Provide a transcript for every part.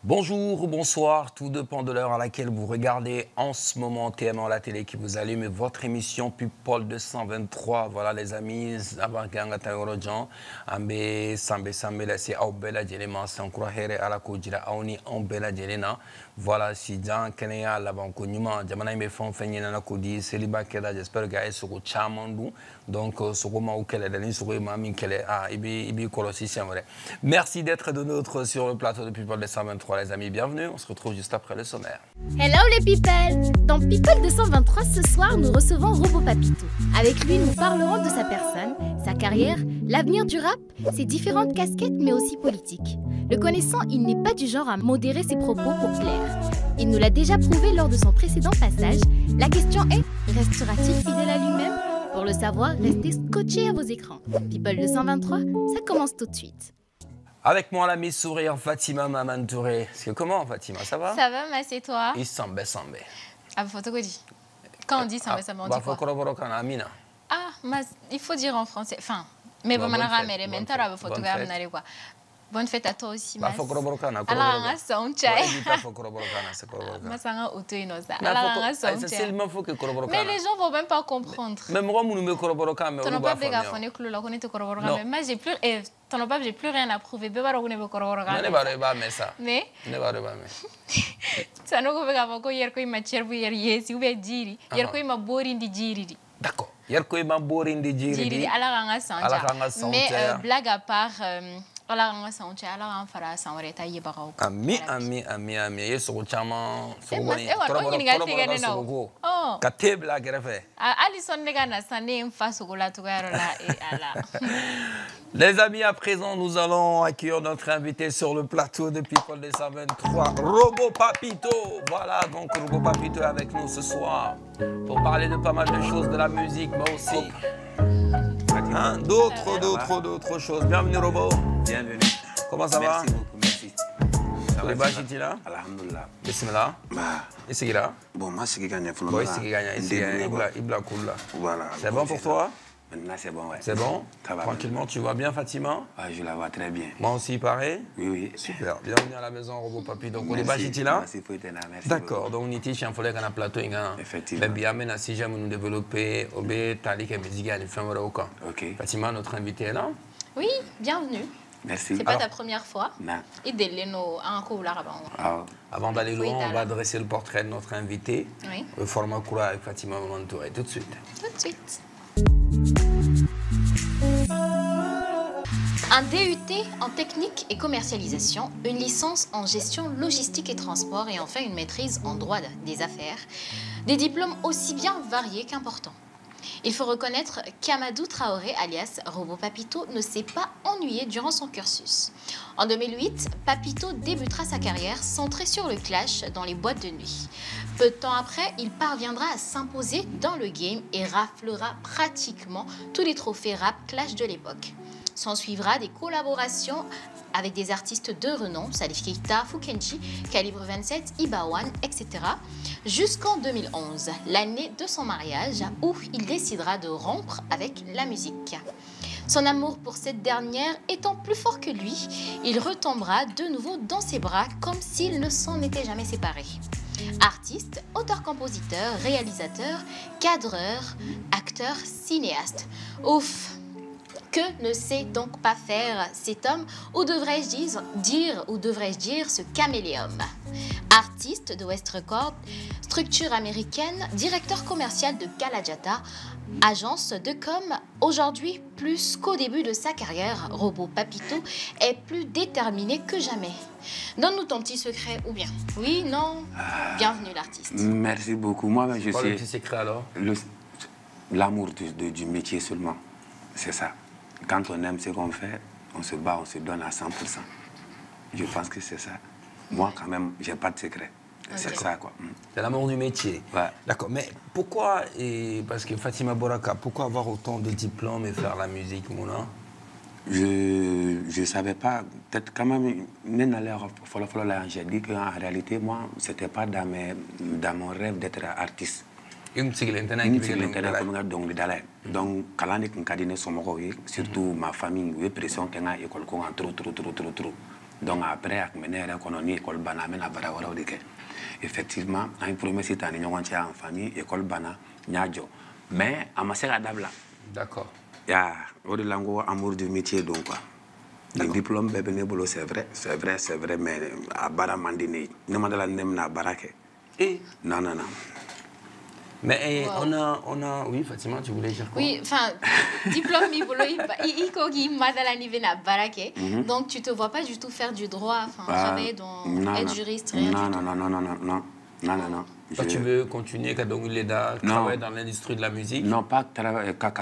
Bonjour ou bonsoir, tout dépend de l'heure à laquelle vous regardez en ce moment TM la télé qui vous allume votre émission People 223. Voilà les amis, avant Gangata Orojan, Ambe Sambe Sambe la c'est Aubela Jelema Sankura Here ala Kojira Auni Aubela Jelena. Voilà si Jean Kenya la banco Numa, Jamana me font feigner na Kodi, Célibat Keda, j'espère que sur Chamandu. Donc Sogoma ou Kele, Denis Sogoma Minkele, Ibi Kolosi Siamore. Merci d'être de notre sur le plateau de People 223. Les amis, bienvenue. On se retrouve juste après le sommaire. Hello les people! Dans People 223 ce soir, nous recevons Robo Papito. Avec lui, nous parlerons de sa personne, sa carrière, l'avenir du rap, ses différentes casquettes mais aussi politiques. Le connaissant, il n'est pas du genre à modérer ses propos pour plaire. Il nous l'a déjà prouvé lors de son précédent passage. La question est, restera-t-il fidèle à lui-même? Pour le savoir, restez scotchés à vos écrans. People 223, ça commence tout de suite. Avec moi, la Miss Sourire, Fatima Mamantouré. Comment, Fatima? Ça va? Ça va, mais c'est toi? Il semble. Ah, faut te dire. Quand on dit ça, on dit quoi? Ah, mais il faut dire en français. Enfin, mais bon, bonne fête à toi aussi, Mas. Mais les gens ne vont même pas comprendre. J'ai plus rien à prouver. Mais d'accord. Mais blague à part, ami. Les amis, à présent, nous allons accueillir notre invité sur le plateau de People 223, Robo Papito. Voilà, donc Robo Papito est avec nous ce soir pour parler de pas mal de choses de la musique, mais aussi d'autres choses. Bienvenue, Robo. Bienvenue. Comment ça va? Merci beaucoup, merci. Tu es bâti là? Alhamdulillah. Bismillah. Et c'est là? Bon, moi, c'est qui gagne. Oui, c'est qui gagne. Voilà. C'est bon pour toi? Maintenant, c'est bon, ouais. C'est bon? Ça va. Tranquillement, tu vas bien, Fatima? Je la vois très bien. Moi aussi, pareil? Oui. Super. Bienvenue à la maison, Robo Papi. Donc, on est bâti là? Merci pour être là. Merci. D'accord. Donc, on est chez un collègue à plateau. Effectivement. Mais bien, maintenant, si jamais nous développer, Obé, Talik et musique, il fait un OK. Fatima, notre invité est là? Oui, bienvenue. Merci. C'est pas ta première fois? Non. Avant d'aller loin, on va adresser le portrait de notre invité. Oui. Le format courant avec Fatima Mamantouré. Tout de suite. Un DUT en technique et commercialisation, une licence en gestion logistique et transport et enfin une maîtrise en droit des affaires. Des diplômes aussi bien variés qu'importants. Il faut reconnaître qu'Amadou Traoré, alias Robo Papito, ne s'est pas ennuyé durant son cursus. En 2008, Papito débutera sa carrière centrée sur le clash dans les boîtes de nuit. Peu de temps après, il parviendra à s'imposer dans le game et raflera pratiquement tous les trophées rap clash de l'époque. S'en suivra des collaborations avec des artistes de renom, Salif Keita, Fukenchi, Calibre 27, Ibawan, etc. Jusqu'en 2011, l'année de son mariage, où il décidera de rompre avec la musique. Son amour pour cette dernière étant plus fort que lui, il retombera de nouveau dans ses bras comme s'il ne s'en était jamais séparé. Artiste, auteur-compositeur, réalisateur, cadreur, acteur, cinéaste. Ouf! Que ne sait donc pas faire cet homme, ou devrais-je dire ce caméléum? Artiste de West Records, structure américaine, directeur commercial de Galajata, agence de com. Aujourd'hui, plus qu'au début de sa carrière, Robo Papito est plus déterminé que jamais. Donne-nous ton petit secret, ou bien? Oui, non? Bienvenue l'artiste. Merci beaucoup. Moi, je sais... le petit secret alors? L'amour du métier seulement, c'est ça. Quand on aime ce qu'on fait, on se bat, on se donne à 100%. Je pense que c'est ça. Moi, quand même, j'ai pas de secret. C'est ça, quoi. C'est l'amour du métier. Ouais. D'accord. Mais pourquoi, parce que Fatima Boraka, pourquoi avoir autant de diplômes et faire la musique, Mouna? Je ne savais pas. Peut-être quand même, j'ai dit qu'en réalité, moi, ce n'était pas dans mon rêve d'être artiste. Donc, surtout ma famille, pression trop. Donc après, avec mes nègres, on a une école bana, mais na bara wara odike. Effectivement, on a une première cité en famille, école bana, nyadjo. Mais à ma sœur adabla. D'accord. Il y a au lango amour du métier donc quoi. Le diplôme bébé bolo c'est vrai, mais à bara mandine, ne mandala nem na barake. Et Non. Mais Wow. on a, oui, Fatima, tu voulais dire quoi? Oui, enfin, diplôme, il madala nive na barake. Donc, tu te vois pas du tout faire du droit, enfin, travailler dans, être juriste, rien du tout. Non. Toi, tu veux continuer à travailler dans l'industrie de la musique? Non, pas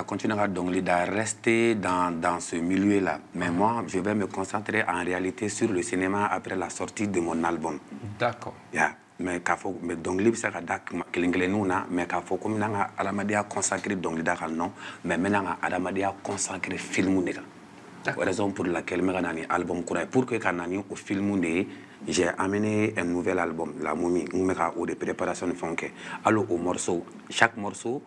continuer à rester dans ce milieu-là. Mais moi, je vais me concentrer en réalité sur le cinéma après la sortie de mon album. D'accord. Yeah. Mais donc libre ça mais qu'il faut comme nanga Adamadia consacré donc non mais maintenant Adamadia consacré film raison pour laquelle me ganani album pour que kanani au film j'ai amené un nouvel album La Momie ou des préparations fonke alors au morceau chaque morceau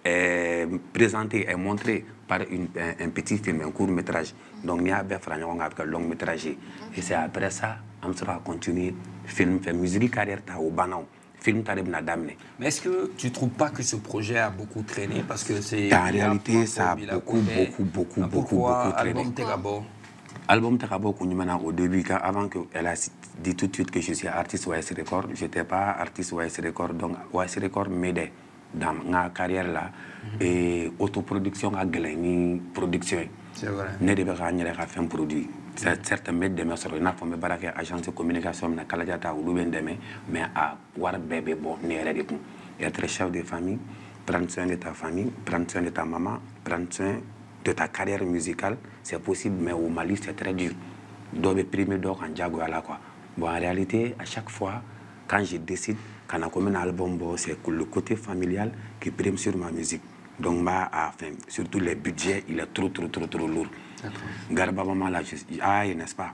est présenté et montré par un petit film, un court métrage. Donc il y a un long métrage. Et c'est après ça, on sera continuer film, faire musique carrière au banan. Film tareb na damne. Mais est-ce que tu ne trouves pas que ce projet a beaucoup traîné parce que c'est en réalité ça a beaucoup traîné. Album Tegabo au début avant qu'elle a dit tout de suite que je suis artiste OS Record, j'étais pas artiste OS Record donc OS Record m'aidait dans ma carrière là et autoproduction à Gleni production. C'est vrai. Ne devait pas faire un produit. Certains mettent des messages, il faut me barrer agence de communication, na kalajata ou l'oubendeme, mais à voir bébé bon n'er de tout. Être chef de famille, prendre soin de ta famille, prendre soin de ta maman, prendre soin de ta carrière musicale, c'est possible, mais au Mali c'est très dur. Doit primer d'or en diago à la quoi. Bon, en réalité, à chaque fois, quand je décide, quand on a comme un album, c'est le côté familial qui prime sur ma musique. Donc, surtout les budgets, il est trop lourd. Garba Maman, là, n'est-ce pas?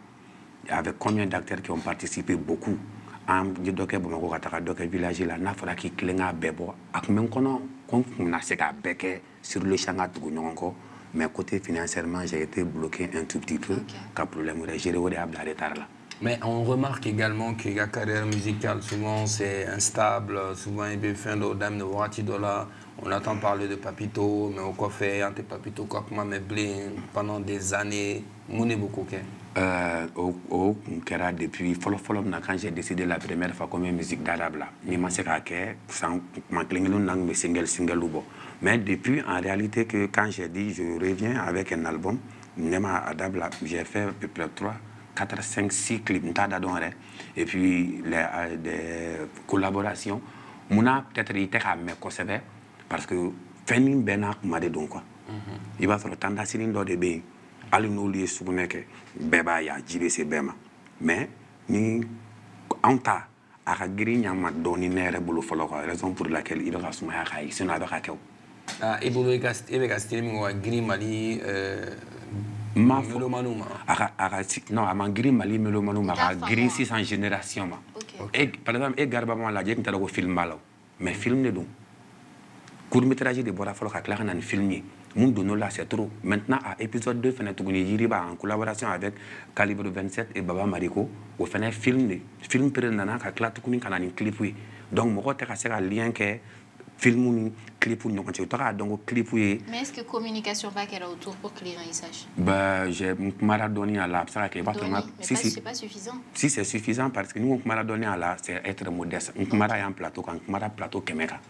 Avec combien d'acteurs qui ont participé? Beaucoup. Je dois que village là, n'a pas qui clinga bebo. Ak même qu'on a ce qu'à becquer sur le champ à tout mais côté financièrement, j'ai été bloqué un tout petit peu. Car problème, j'ai retard là. Mais on remarque également que la carrière musicale, souvent, c'est instable. Souvent, il y a fin d'odam de Watidola. On entend parler de Papito, mais au café, ante Papito, comme moi, mais bling, pendant des années. Moune beaucoup, au Kera, depuis, quand j'ai décidé la première fois comme musique d'arabe là, je ne sais pas sans me single ou mais depuis, en réalité, que quand j'ai dit je reviens avec un album, j'ai fait à peu près 3, 4, 5, 6 clips, et puis des collaborations. Mouna peut-être il était à me conserver parce que Fanny Benak m'a dit donc quoi. Il va faire tant d'assigner dans des bains. Allez nous lier sur le que bébé ya JBC Bema. Mais ni en ta à grille à ma donné nere boulot follow raison pour laquelle il va se mettre à ici n'a pas qu'à. Ah et boulot est gasté mais on grille Mali Melomanuma. Non, à Mangri Mali Melomanuma, à Gris 600 générations. Et par exemple, et Garbama la j'ai un film malo, mais film ne donc. Court métrage de Bora Folo à Claire un film. Mon dono là c'est trop. Maintenant à épisode 2, Fenêtre Yiriba en collaboration avec Calibre 27 et Baba Mariko, au Fenêtre film prenana à Claire Tukuni Kanan clip oui. Donc mon côté c'est un lien que film clip ou non quand tu auras donc clip oui. Mais est-ce que communication va qu'elle autour pour que les gens y sachent? Bah j'ai maradonné à la ça qui va si c'est pas suffisant. Si c'est suffisant parce que nous on maradonné à la c'est être modeste. On mara un plateau quand on mara plateau Kemeka.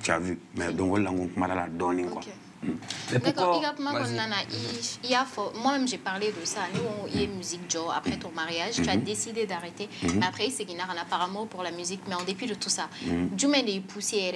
Tu as vu mais donc on mara la donner quoi. D'accord, moi-même j'ai parlé de ça. Nous, il y a musique Joe après ton mariage, tu as décidé d'arrêter. Mais après, c'est qu'il y a un apparemment pour la musique, mais en dépit de tout ça, du mène les poussé,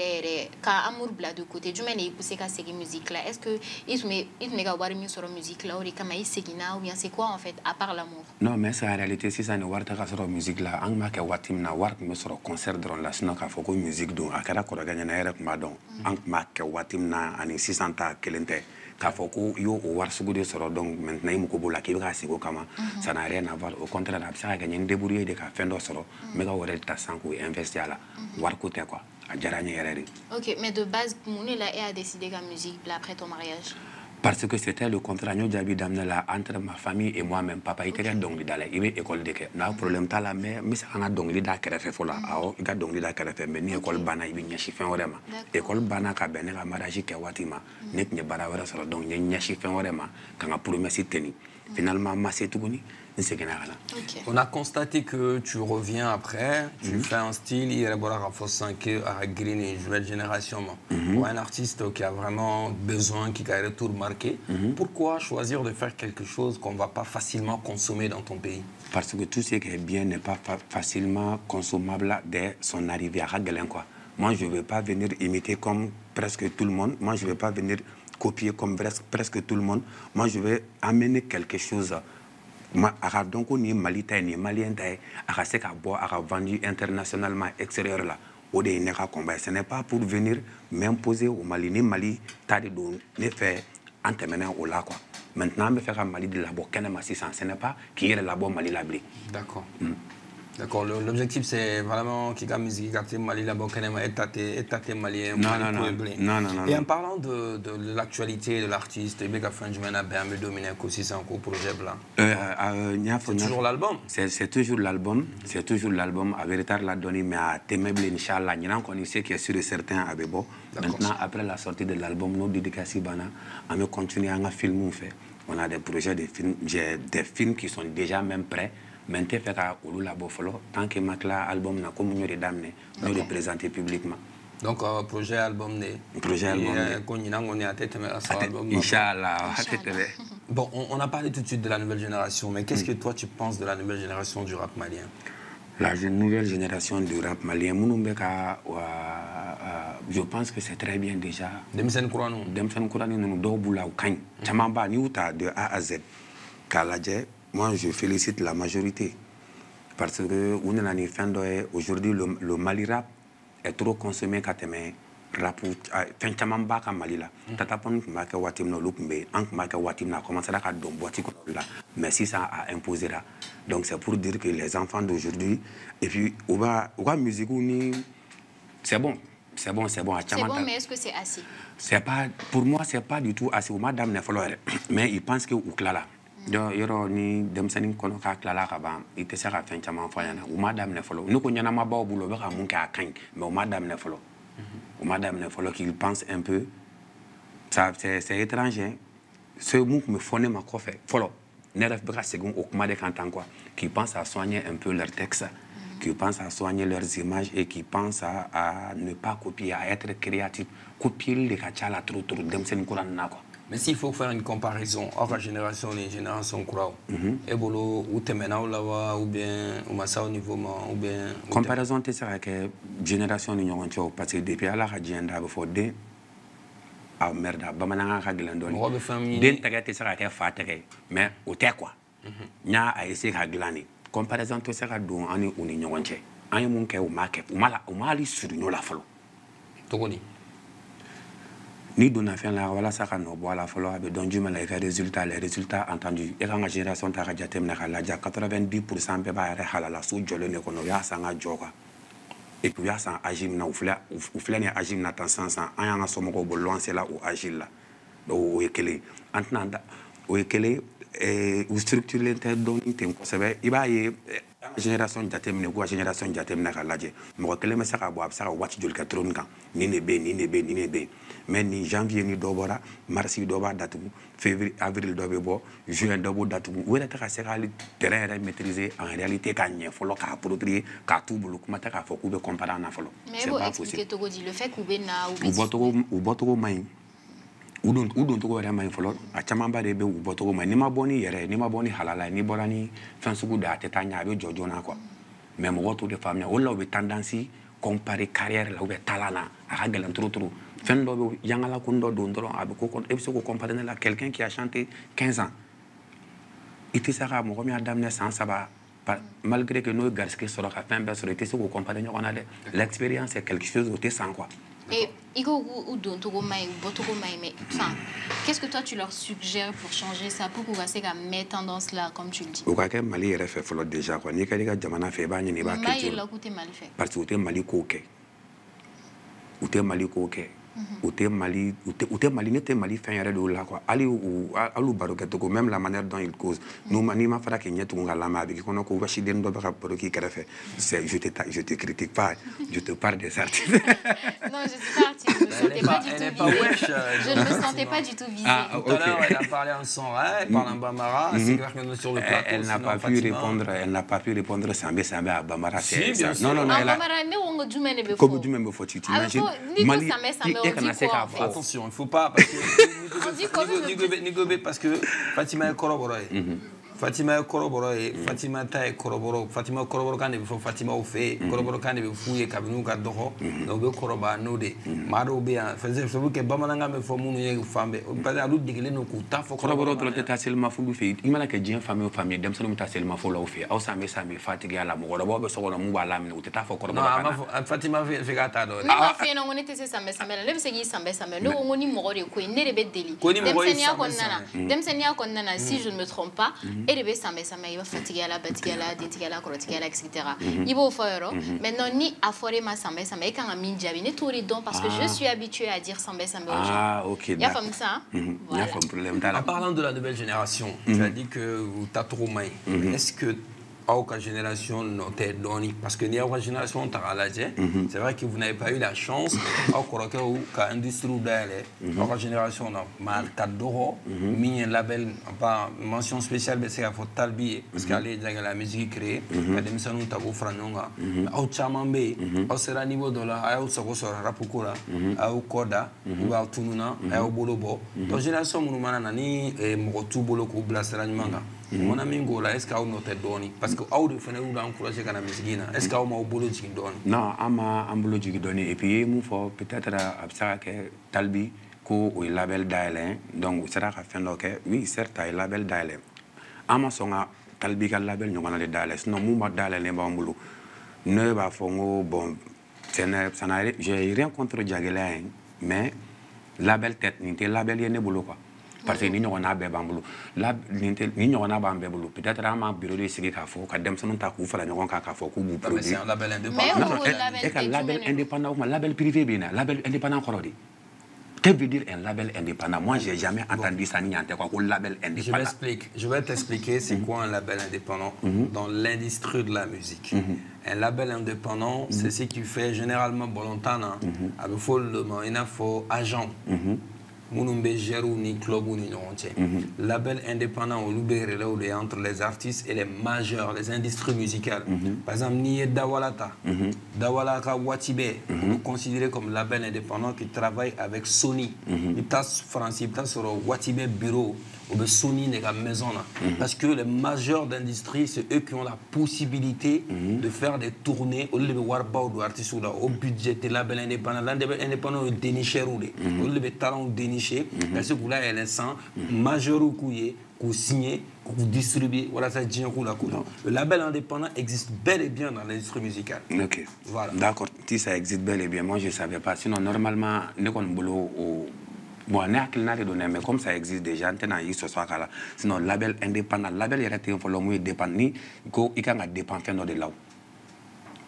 quand amour bla de côté, du mène les poussé qu'à cette musique là. Est-ce que il te met à mieux sur la musique là, ou les kamaïs segina, ou bien c'est quoi en fait, à part l'amour? Non, mais c'est en réalité, si ça ne voit pas sur la musique là, en ma que watim na war me sur concert dans la sinon qu'à faut que musique donc à cada corps gagner na erreur madon, en ma que watim na ani 600 kelente k'a fɔ ko yo o wari sugu de sɔrɔ donc maintenant i mako b'o la k'i bɛ ka sigi o kama ça n'a rien à voir au contraire a bɛ se ka kɛ n ye n débrouiller de ka fɛn dɔ sɔrɔ n bɛ ka wɛrɛ ta san k'o investir a la wari ko tɛ quoi a diyara n ye yɛrɛ de. Ok, mais de base mun ne la e a décidé ka musique bila après ton mariage? Parce que c'était le contrat nous j'avais d'amener là entre ma famille et moi-même. Papa il était donc d'aller il est école de que. N'a problème t'as la mère mais on a donc l'idée qu'elle fait fola. Il a donc l'idée qu'elle fait mais ni école bana il vient chiffrer vraiment. École bana ka ben la mariage que watima. Net ne bara wala sera donc ni chiffrer vraiment quand a promesse tenue. Finalement massé tout ni. On a constaté que tu reviens après, tu fais un style, il y a à Green, une nouvelle génération. Pour un artiste qui a vraiment besoin, qui a un retour marqué, pourquoi choisir de faire quelque chose qu'on ne va pas facilement consommer dans ton pays? Parce que tout ce qui est bien n'est pas facilement consommable dès son arrivée à Ragelen, quoi. Moi, je ne vais pas venir imiter comme presque tout le monde. Moi, je ne vais pas venir copier comme presque tout le monde. Moi, je vais amener quelque chose. Donc, on est malien, malien, vendu internationalement extérieur là. Ce n'est pas pour venir m'imposer au Mali. Ni Mali, ne fait intervenir au là quoi. Maintenant, me faire un Mali de labo, ce n'est pas qui est le labo Mali labli. D'accord. D'accord, l'objectif c'est vraiment qu'il y ait musique, Mali labo, étaté malien, non. Et en parlant de l'actualité de l'artiste, il y a un dominé aussi c'est un projet là. C'est toujours l'album. C'est toujours l'album, c'est toujours l'album. À vérité la donner mais à Temable Inch'Allah, il y a un connaisseur qui est sûr et certain à Bebo. Maintenant après la sortie de l'album, nous dédicacés bana, on va continuer à filmer fait. On a des projets de films, j'ai des films qui sont déjà même prêts. Maintenant, fait qu'à Labo Folo, tant que Matla album n'a comme nous nous représenter publiquement. Donc, projet album né. Projet album né. Inch'Allah. Bon, on a parlé tout de suite de la nouvelle génération, mais qu'est-ce que toi tu penses de la nouvelle génération du rap malien? La nouvelle génération du rap malien, je pense que c'est très bien déjà. Demsen Kouranou. Demsen Kouranou, nous doubons Kany. Chamamba, nous de A à Z. Kaladje. Moi, je félicite la majorité parce que aujourd'hui, le Mali rap est trop consommé quand tu rap. Mais si ça a imposé là. Donc c'est pour dire que les enfants d'aujourd'hui, et puis, la musique, c'est bon. C'est bon. C'est bon, mais est-ce que c'est assez? Pour moi, c'est pas du tout assez. Mais ils pensent que là. Donc, ni demsani kono ka klala ka ban ite se ka fen chama fayana o madame ne folo nous ko nyana ma ba obulo be ka mun ka kan mais o madame ne folo qu'il pense un peu ça c'est étranger ce mou me fonne ma kofe folo ne ref be ka second o kuma de kantan quoi qui pense à soigner un peu leurs textes qui pense à soigner leurs images et qui pense à ne pas copier à être créatif copier les ka chala trop demsani ko na quoi. Mais s'il faut faire une comparaison entre la génération et la génération Kourao, Ebolo, ou Temena, ou bien, ou Massa au niveau, ou bien. Comparaison, c'est ça que génération de Nyon, parce que depuis la Radienda, il faut des. Ah merde, Bamananga Raglandon. D'un tagate, c'est ça que Fatere, mais au terre quoi. Nya a essayé Raglani. Comparaison, c'est ça que nous avons une union. Un monde qui est au market, ou mali sur la follow. Togoni. Ni donna fin la wala saka no bola folo abe donju mala les résultats entendus et quand la génération ta radia temna la 90% be ba re halala so jolo ne kono ya sanga joka et puis ya san agim na ufla ne agim na tansansan anya somo ko bo lancer là au agile là do ekele antnanda o ekele ou structure l'interdoni tem ko sebe ibaye génération jatemne ko génération jatemna ka laje mo kele me saka bo absaka watch jol ka tron kan ni ne be mais ni janvier ni dobora mars doba datu février avril dobe bo juin dobo datu wala ta ka saka terrain maîtriser en réalité ka nye folo ka approprier ka tout bulu kuma ta ka foko be comparer na folo c'est pas possible Togo dit le fait kubena ou botogo mai udon to ko rema infolo a chamamba de be uboto ko ni ma boni halala ni borani fansugu da tetanya be jojo na quoi même woto de famille o law be tendance comparer carrière la ou be talana a galan trop fendo be yangala ko ndo do ndoro abe ko e se ko comparer la quelqu'un qui a chanté 15 ans iti saka mo ko mi adam ne sans saba malgré que nous garski soro ka fin sur iti se ko comparer on a l'expérience c'est quelque chose de sans quoi. Et Igo ou Dontogo Maï ou Botogo Maï, mais enfin, qu'est-ce que toi tu leur suggères pour changer ça, pour qu'on reste à mettre tendance là, comme tu le dis? Au cas où Mali est fait follow déjà quoi, ni quelqu'un jamana fait ba ni ba Mali là où t'es mal fait. Parce que t'es Mali koke, ou t'es Mali koke, o tɛ Mali ne tɛ Mali fɛn yɛrɛ de o la quoi hali u baro kɛcogo même la manière dont il cause n'i ma fara k'i ɲɛ tugun ka lamɛn a bɛ k'i kɔnɔ ko wasiden dɔ bɛ ka baro k'i kɛrɛfɛ je te critique pas je te parle des artistes. Non, je suis pas artiste, je ne me sentais pas du tout visée. Tout à l'heure, elle a parlé en son, elle parle en Bambara, c'est clair que sur le plateau. Elle n'a pas pu répondre Sambé à Bambara. Non, Bambara, mais on a comme du même faut tu t'imagines. Attention, il ne faut pas parce que Nigobé parce que Fatima est corroborée. Fatima est corroborée, Fatima est corroborée, Fatima corroborée quand il faut Fatima au fait, corroborée quand il faut fouiller Kabinu Kadoro, donc corroba nodé. Maro bien, faisait que Bamananga me faut mouiller ou femme, pas à l'autre dégueulé nos coups, faut corroborer de la tellement fou fait. Il m'a que Jean famille famille, dem seulement tellement fou là au fait. Au samedi samedi fatigué à la mort, d'abord sur la mouba là, mais ou t'as faut corroborer. Fatima fait gâteau. Non, fait non on était ça mais ça mais le c'est qui ça mais nous on y mort de quoi, ne rebe deli. Dem senia konnana si je ne me trompe pas. Il va fatiguer la batigala, dentigala, crotigala, etc. Il va faire. Maintenant, ni à forer ma sambé, ça m'a quand même mis diabine tout les dons parce que je suis habituée à dire sambé sambé aux gens. Ah, ok. Il y a comme ça. Voilà. En parlant de la nouvelle génération, tu as dit que tu as trop maï. Est-ce que la génération n'était donnée parce que la génération c'est vrai que vous n'avez pas eu la chance qu'à industrie d'aller la génération n'a mal d'oro mis un label pas mention spéciale mais c'est à faut talbier parce qu'aller dans la musique créée quand ça nous tabo franonga au chamambe au sera niveau de la au soko sera rapukura au koda ou au tununa au bolobo la génération nous mana ni motu boloko blasera manga. Mon ami Ngola, est-ce que vous notez donné parce que vous devez vous encourager quand la musique est-ce que vous avez boulot donné? Non, un boulot donné et puis il faut peut-être abstraire que Talbi ko o label Daelen donc sera ka fin donc oui certes il label Daelen ama songa Talbi ka label nyongana le Daelen sinon mu ma Daelen ne ba boulot ne ba fongo bon ça n'a j'ai rien contre Diagela mais label tête n'était label yene boulot quoi. Parce que nous avons un bambou. Là, nous avons un bambou. Peut-être un bureau de sécurité à faux. Quand nous sommes à coup, nous avons un café pour vous produire. C'est un label indépendant. C'est un label indépendant, un label privé, un label indépendant. Qu'est-ce que veut dire un label indépendant? Moi, je n'ai jamais entendu ça ni entendu un label indépendant. Je vais t'expliquer c'est quoi un label indépendant dans l'industrie de la musique. Un label indépendant, c'est ce qui fait généralement volontaire. Il faut agent. Mounumbe Gérou ni club ou ni label indépendant au Loubéré entre les artistes et les majeurs, les industries musicales. Par exemple, Niye Dawalata, Dawalaka Watibé, nous considérons comme label indépendant qui travaille avec Sony. Il passe français, il passe sur Watibé bureau ou Sony n'est la maison là. Parce que les majeurs d'industrie, c'est eux qui ont la possibilité de faire des tournées au lieu de voir artistes au budget de label indépendant. Label indépendant est déniché au lieu de talent déniché. Parce que là, elle est sans majeur ou couillé, ou signé, ou distribué. Voilà, ça dit un coup la couleur. Le label indépendant existe bel et bien dans l'industrie musicale. Ok. Voilà. D'accord. Si ça existe bel et bien, moi je ne savais pas. Sinon, normalement, nous avons un boulot au. Bon, on a donné, mais comme ça existe déjà, sinon, label indépendant, label est indépendant, il dépend de là.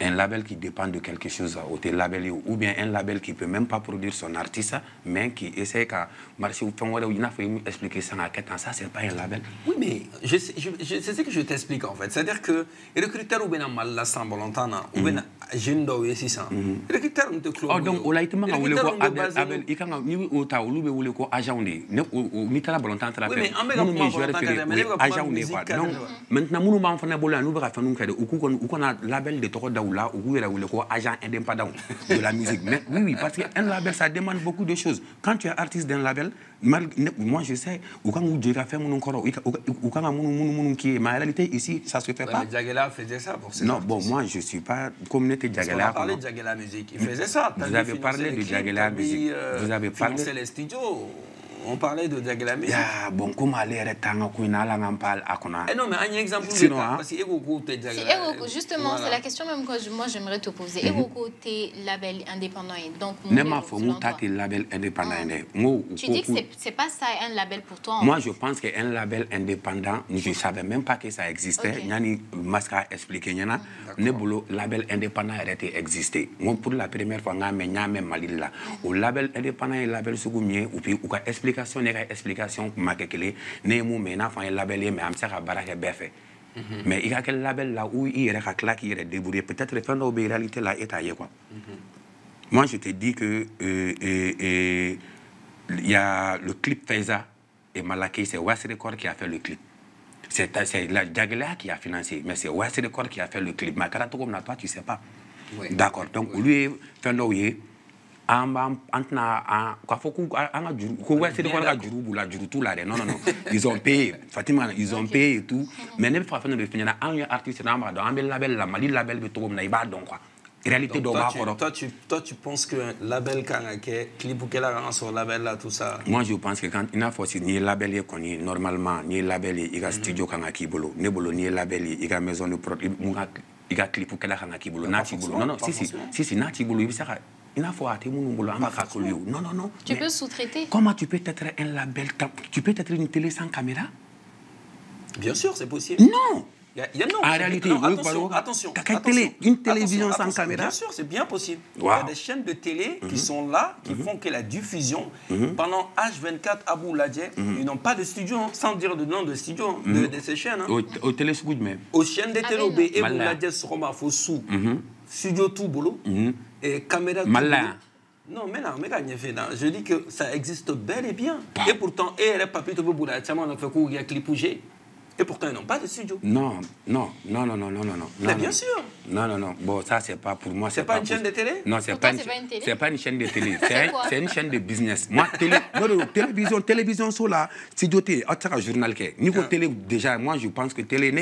Un label qui dépend de quelque chose, ou bien un label qui ne peut même pas produire son artiste, mais qui essaie de marcher. Il faut expliquer ça à quel temps, ça, ce n'est pas un label. Oui, mais c'est ce que je t'explique en fait. C'est-à-dire que les critères ou bien mal la sans volontaire, ou bien jeune d'eau et 600. Les critères ne te clôt pas. Donc, on a été mal il quand ni au ta ou le ko agent ni ta la volonté entre la paix. Nous jouer agent n'est pas. Donc maintenant nous m'en faisons bola nous va faire nous faire ou qu'on a label de toro daoula ou le ko agent indépendant de la musique. Mais oui parce qu'un label ça demande beaucoup de choses. Quand tu es artiste d'un label, moi je sais ou quand vous devez faire mon corps ou quand mon qui est mais en réalité ici ça se fait pas. Diagela faisait ça pour ça. Non, bon moi je suis pas communauté Diagela. On a parlé de Diagela musique, il faisait ça. Vous avez parlé de Diagela musique. Vous avez parlé les studios. on parlait de Diagla Music. Bon, comment aller retanga kuina la ngambal akona. Non, mais un exemple. Sinon, parce que justement, c'est la question même que moi j'aimerais te poser. Ego t'es label indépendant, donc. Nema faut monter label indépendant. Tu dis que c'est pas ça un label pour toi. Moi, je pense qu'un label indépendant, je ne savais même pas que ça existait. Nyani Maska expliqué nyana. Nebolo label indépendant a été existé. Moi, pour la première fois, j'ai Malila. Au label indépendant et label Sougoumien, ou puis, ou explication, explication, makekele, nemu, mais n'a pas un label, mais am sera baraka befe. Mais il y a quel label là où il y a claque, il y a débrouillé. Peut-être que la réalité là est ailleurs, quoi. Moi, je te dis que il y a le clip Faiza et Malaké, c'est West Record qui a fait le clip. C'est la Diagla qui a financé, mais c'est West Record qui a fait le clip. Mais quand toi, tu ne sais pas. Oui. D'accord. Donc, lui, Fendoye, non. Ils ont payé. Fatima, ils ont payé et tout. Mais même si on finir un artiste, on a un label, la Mali label, réalité toi, tu penses que label clip ou quel sur label là tout ça. Moi je pense que quand il a forcé ni label connu normalement ni label il y a studio quand qui bolo ne bolo ni label il y a maison de produit il y a clip ou quel qui bolo nati bolo non si nati bolo il sera il faut attendre mon bolo non tu peux sous-traiter. Comment tu peux être un label, tu peux être une télé sans caméra? Bien sûr c'est possible. Non. Non, en réalité, attention. Une télévision sans caméra. Bien sûr, c'est bien possible. Wow. Il y a des chaînes de télé qui sont là, qui font que la diffusion, pendant H24 Abou Ladje, ils n'ont pas de studio, sans dire le nom de studio de ces chaînes. Au téléscout même. Aux chaînes de télé, et Abou Ladje Soroma Fossou, studio tout boulot, et caméra tout boulot. Non, mais non, je dis que ça existe bel et bien. Et pourtant, et papier de Boula, on a fait qu'il y a clipouché. Et pourtant, ils n'ont pas de studio. Non. Mais bien sûr. Non. Bon, ça, c'est pas pour moi. C'est pas une chaîne de télé? Non, c'est pas une chaîne de télé. C'est une chaîne de business. Moi, télévision, sur la studio télé, journal. Niveau télé, déjà, moi, je pense que télé,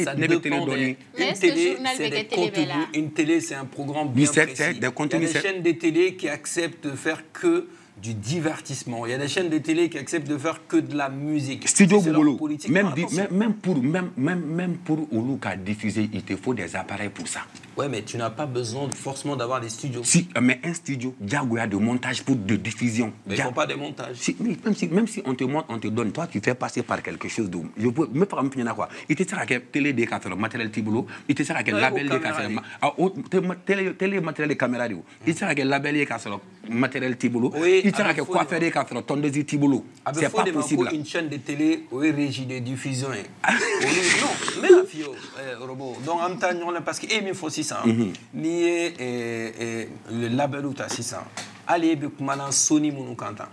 une télé, c'est un programme bien précis. Il y a des chaînes de télé qui acceptent de faire que du divertissement. Il y a des chaînes de télé qui acceptent de faire que de la musique. Studio Boubolo, même pour Oluka diffuser, il te faut des appareils pour ça. Ouais, mais tu n'as pas besoin forcément d'avoir des studios. Si, mais un studio, Diagoya de montage pour de diffusion. Mais il ne faut pas de montage. Si, même si on te montre, on te donne, toi tu fais passer par quelque chose de... Je peux me faire un peu quoi. Il te sert à quel télé des cafés, matériel Tibolo, il te sert à quel label des cafés, télé matériel de caméra, il te sert à quel label des cafés, matériel Tibolo, il te sert à quel coiffeur des cafés, tondeuse Tibolo. C'est pas possible. Une chaîne de télé, oui, régie de diffusion. Non, mais la fille, robot. Donc en même temps, parce que il faut 600. Ni le label ou ta 600. Allez, maintenant Sony Mounoukantan.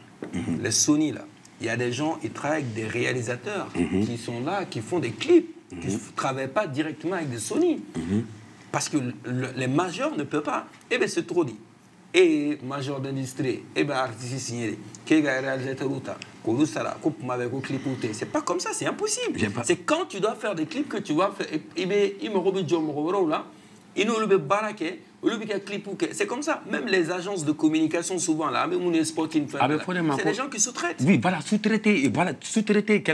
Les Sony là, il y a des gens, ils travaillent avec des réalisateurs qui sont là, qui font des clips, qui ne travaillent pas directement avec des Sony. Parce que les majeurs ne peuvent pas. Eh bien, c'est trop dit. Et major d'industrie, et bien artiste signé, qui est réalisateur ou ta, c'est pas comme ça, c'est impossible. C'est quand tu dois faire des clips que tu vas faire. Il me remet là. C'est comme ça. Même les agences de communication, souvent, là, c'est des gens qui sous-traitent. Oui, voilà, sous-traiter,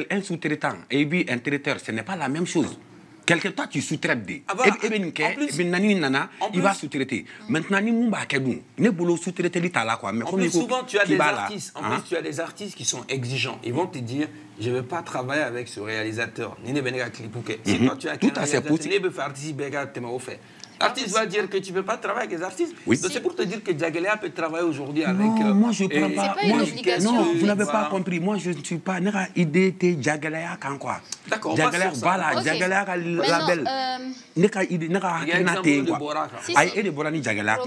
un sous-traitant et puis un traiteur, ce n'est pas la même chose. Quelque part, tu sous-traites des. Il va sous-traiter. Maintenant, souvent, tu as des artistes. En plus, tu as des artistes qui sont exigeants. Ils vont te dire, je ne vais pas travailler avec ce réalisateur. Si toi, tu as un réalisateur, l'artiste va dire que tu ne peux pas travailler avec les artistes. Oui. C'est pour te dire que Diagla peut travailler aujourd'hui avec... Non, moi je ne prends pas... Non, vous n'avez pas compris. Moi, je ne suis pas... idée de Diagla quand quoi. D'accord, Diagla, voilà. Diagla a label. Il y a exemple de Boraka. Il y a de Borani Diagla.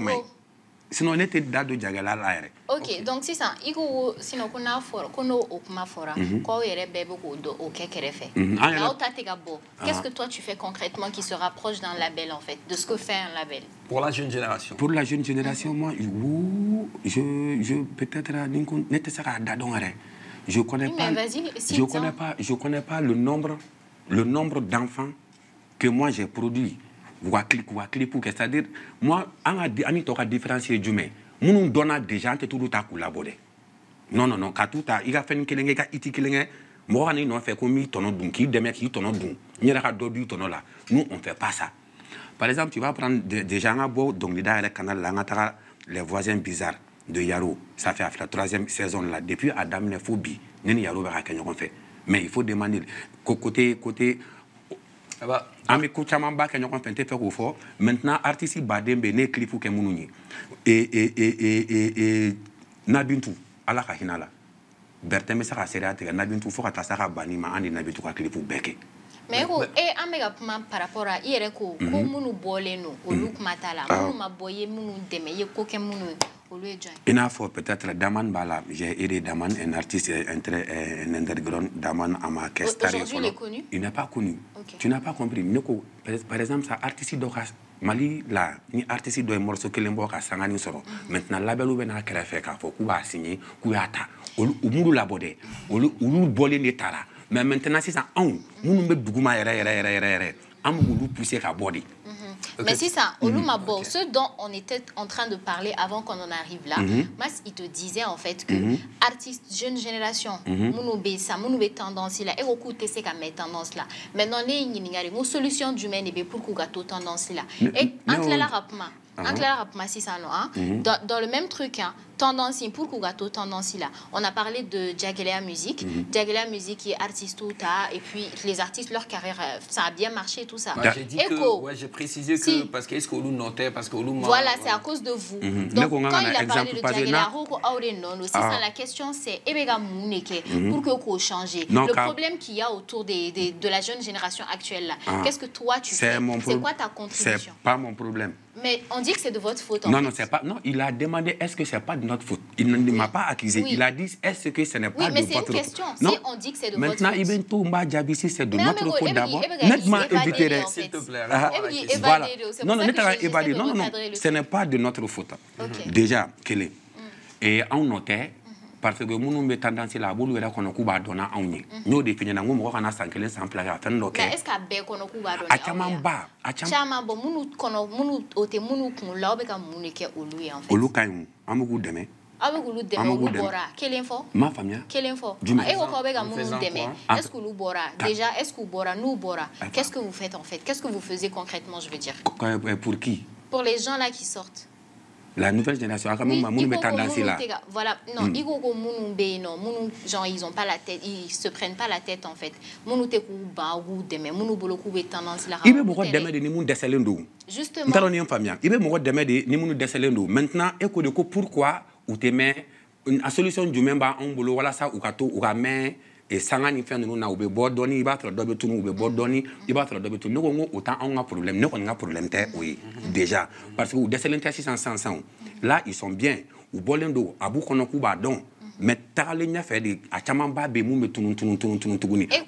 Sinon, on était dans de Diagla là. Ok, donc c'est ça. Sinon, on a fort, on a okuma fora. Quoi, il y a des bébés au kekerefe. Qu'est-ce que toi tu fais concrètement qui se rapproche d'un label en fait, de ce que fait un label? Pour la jeune génération. Pour la jeune génération, moi, je peut-être je connais pas. Je connais pas le nombre d'enfants que moi j'ai produit. C'est-à-dire, moi, on a différencié du mais. Nous donnons des gens qui tout à collaborer. Non, non, non. Quand tout a, il a fait une kelenge, il a iti kelenge. Moi, on a fait comme il t'en a donc, qui demet qui t'en a donc. Il y a un dodu t'en a là. Nous, on ne fait pas ça. Par exemple, tu vas prendre des gens à boire, donc les canal là, les voisins bizarres de Yaro. Ça fait la 3e saison là. Depuis Adam Nefobi, Nini Yaro va qu'on fait. Mais il faut demander côté. Ami Kouchamamba qui a fait au fort. Maintenant, artiste Badembe, ne clip ou Kemouni. Et Nabintou, Allah Kahinala. Berthe Sara Serate, Nabintou, faut que Sara Banima, Andi Nabitou, clip ou Beke. Mais par rapport à Ireko, comme nous bolons, au look matala, nous ma boye, nous deme, ye coquin mounou. Il y a peut-être Daman Bala. J'ai aidé Daman, un artiste, un underground. Daman à ma caisse. Aujourd'hui, il est connu? Il n'est pas connu. Okay. Tu n'as pas compris. Par exemple, ça artiste d'Okas. Mali, là, ni artiste de morceau que l'emboque à Sangani soro. Maintenant, la belle ou bien à Kerefek, il faut qu'on va signer, qu'on va atta. Ou nous la bodé. Ou nous bolé netara. Mais maintenant, c'est ça. Nous nous mettons dougouma erreur. Nous pousser à body. Mais c'est ça, Olumabo, ce dont on était en train de parler avant qu'on en arrive là, Mas, il te disait en fait que artistes, jeune génération, Mounoube, ça, Mounoube tendance là, et beaucoup de ces tendances là. Maintenant, les une solution du mène pour qu'on gâteau tendance là. Et entre la rapma, si ça non, dans le même truc, tendance pour qu'on gâteau tendance là. On a parlé de Djagelea Musique, Djagelea Musique qui est artiste tout ça, et puis les artistes leur carrière, ça a bien marché tout ça. J'ai dit que, ouais, j'ai précisé que parce que est-ce que vous notez parce que vous voilà, c'est à cause de vous. Donc quand il a parlé de Djagelea, la question c'est pour que vous changez. Le problème qu'il y a autour de la jeune génération actuelle là, qu'est-ce que toi tu fais? C'est quoi ta contribution? C'est pas mon problème. Mais on dit que c'est de votre faute. Non, non, c'est pas. Non, il a demandé est-ce que c'est pas de notre faute. Il ne m'a pas accusé. Il a dit est-ce que ce n'est pas de votre faute. Oui, mais c'est une question. Si on dit que c'est de votre faute. Maintenant, Ibn Toumba Djabisi, c'est de notre faute d'abord. Nettement éviter. S'il te plaît. Voilà. Non, non, non, non, ce n'est pas de notre faute. Déjà, quel est. Et on notait. Parce que nous avons tendance à vous dire qu'on a coupé dans la année. Nous définissons que nous avons 5 ans sans plaisir à faire nos cas. Est-ce qu'à qu'on a coupé dans la année? À Chama, bon, nous connaissons, nous qu'on l'a obéi comme nous n'étions au lieu en fait. Au locaïm, à mon goût demain. À mon goût demain, au bora. Quelle info? Ma famille. Quelle info? Et au obéi comme nous demain. Est-ce que nous bora? Déjà, est-ce que bora? Nous bora. Qu'est-ce que vous faites en fait? Qu'est-ce que vous faisiez concrètement, je veux dire? Pour qui? Pour les gens là qui sortent. La nouvelle génération, voilà, non, ils ont pas la tête, ils se prennent pas la tête en fait. Justement. Maintenant, pourquoi ou te mets une solution du même bas en boulot, voilà ça, ou kato, ou ramène. Et sangani fait nous na ube bordoni iba tra dobe tunu ube bordoni iba tra dobe tunu ngo autant on a problème ne on a problème té oui déjà parce que ou décelenté 600 là ils sont bien ou bolendo abu kono kuba don mais taralenya fait de achamamba be mu metunu tunu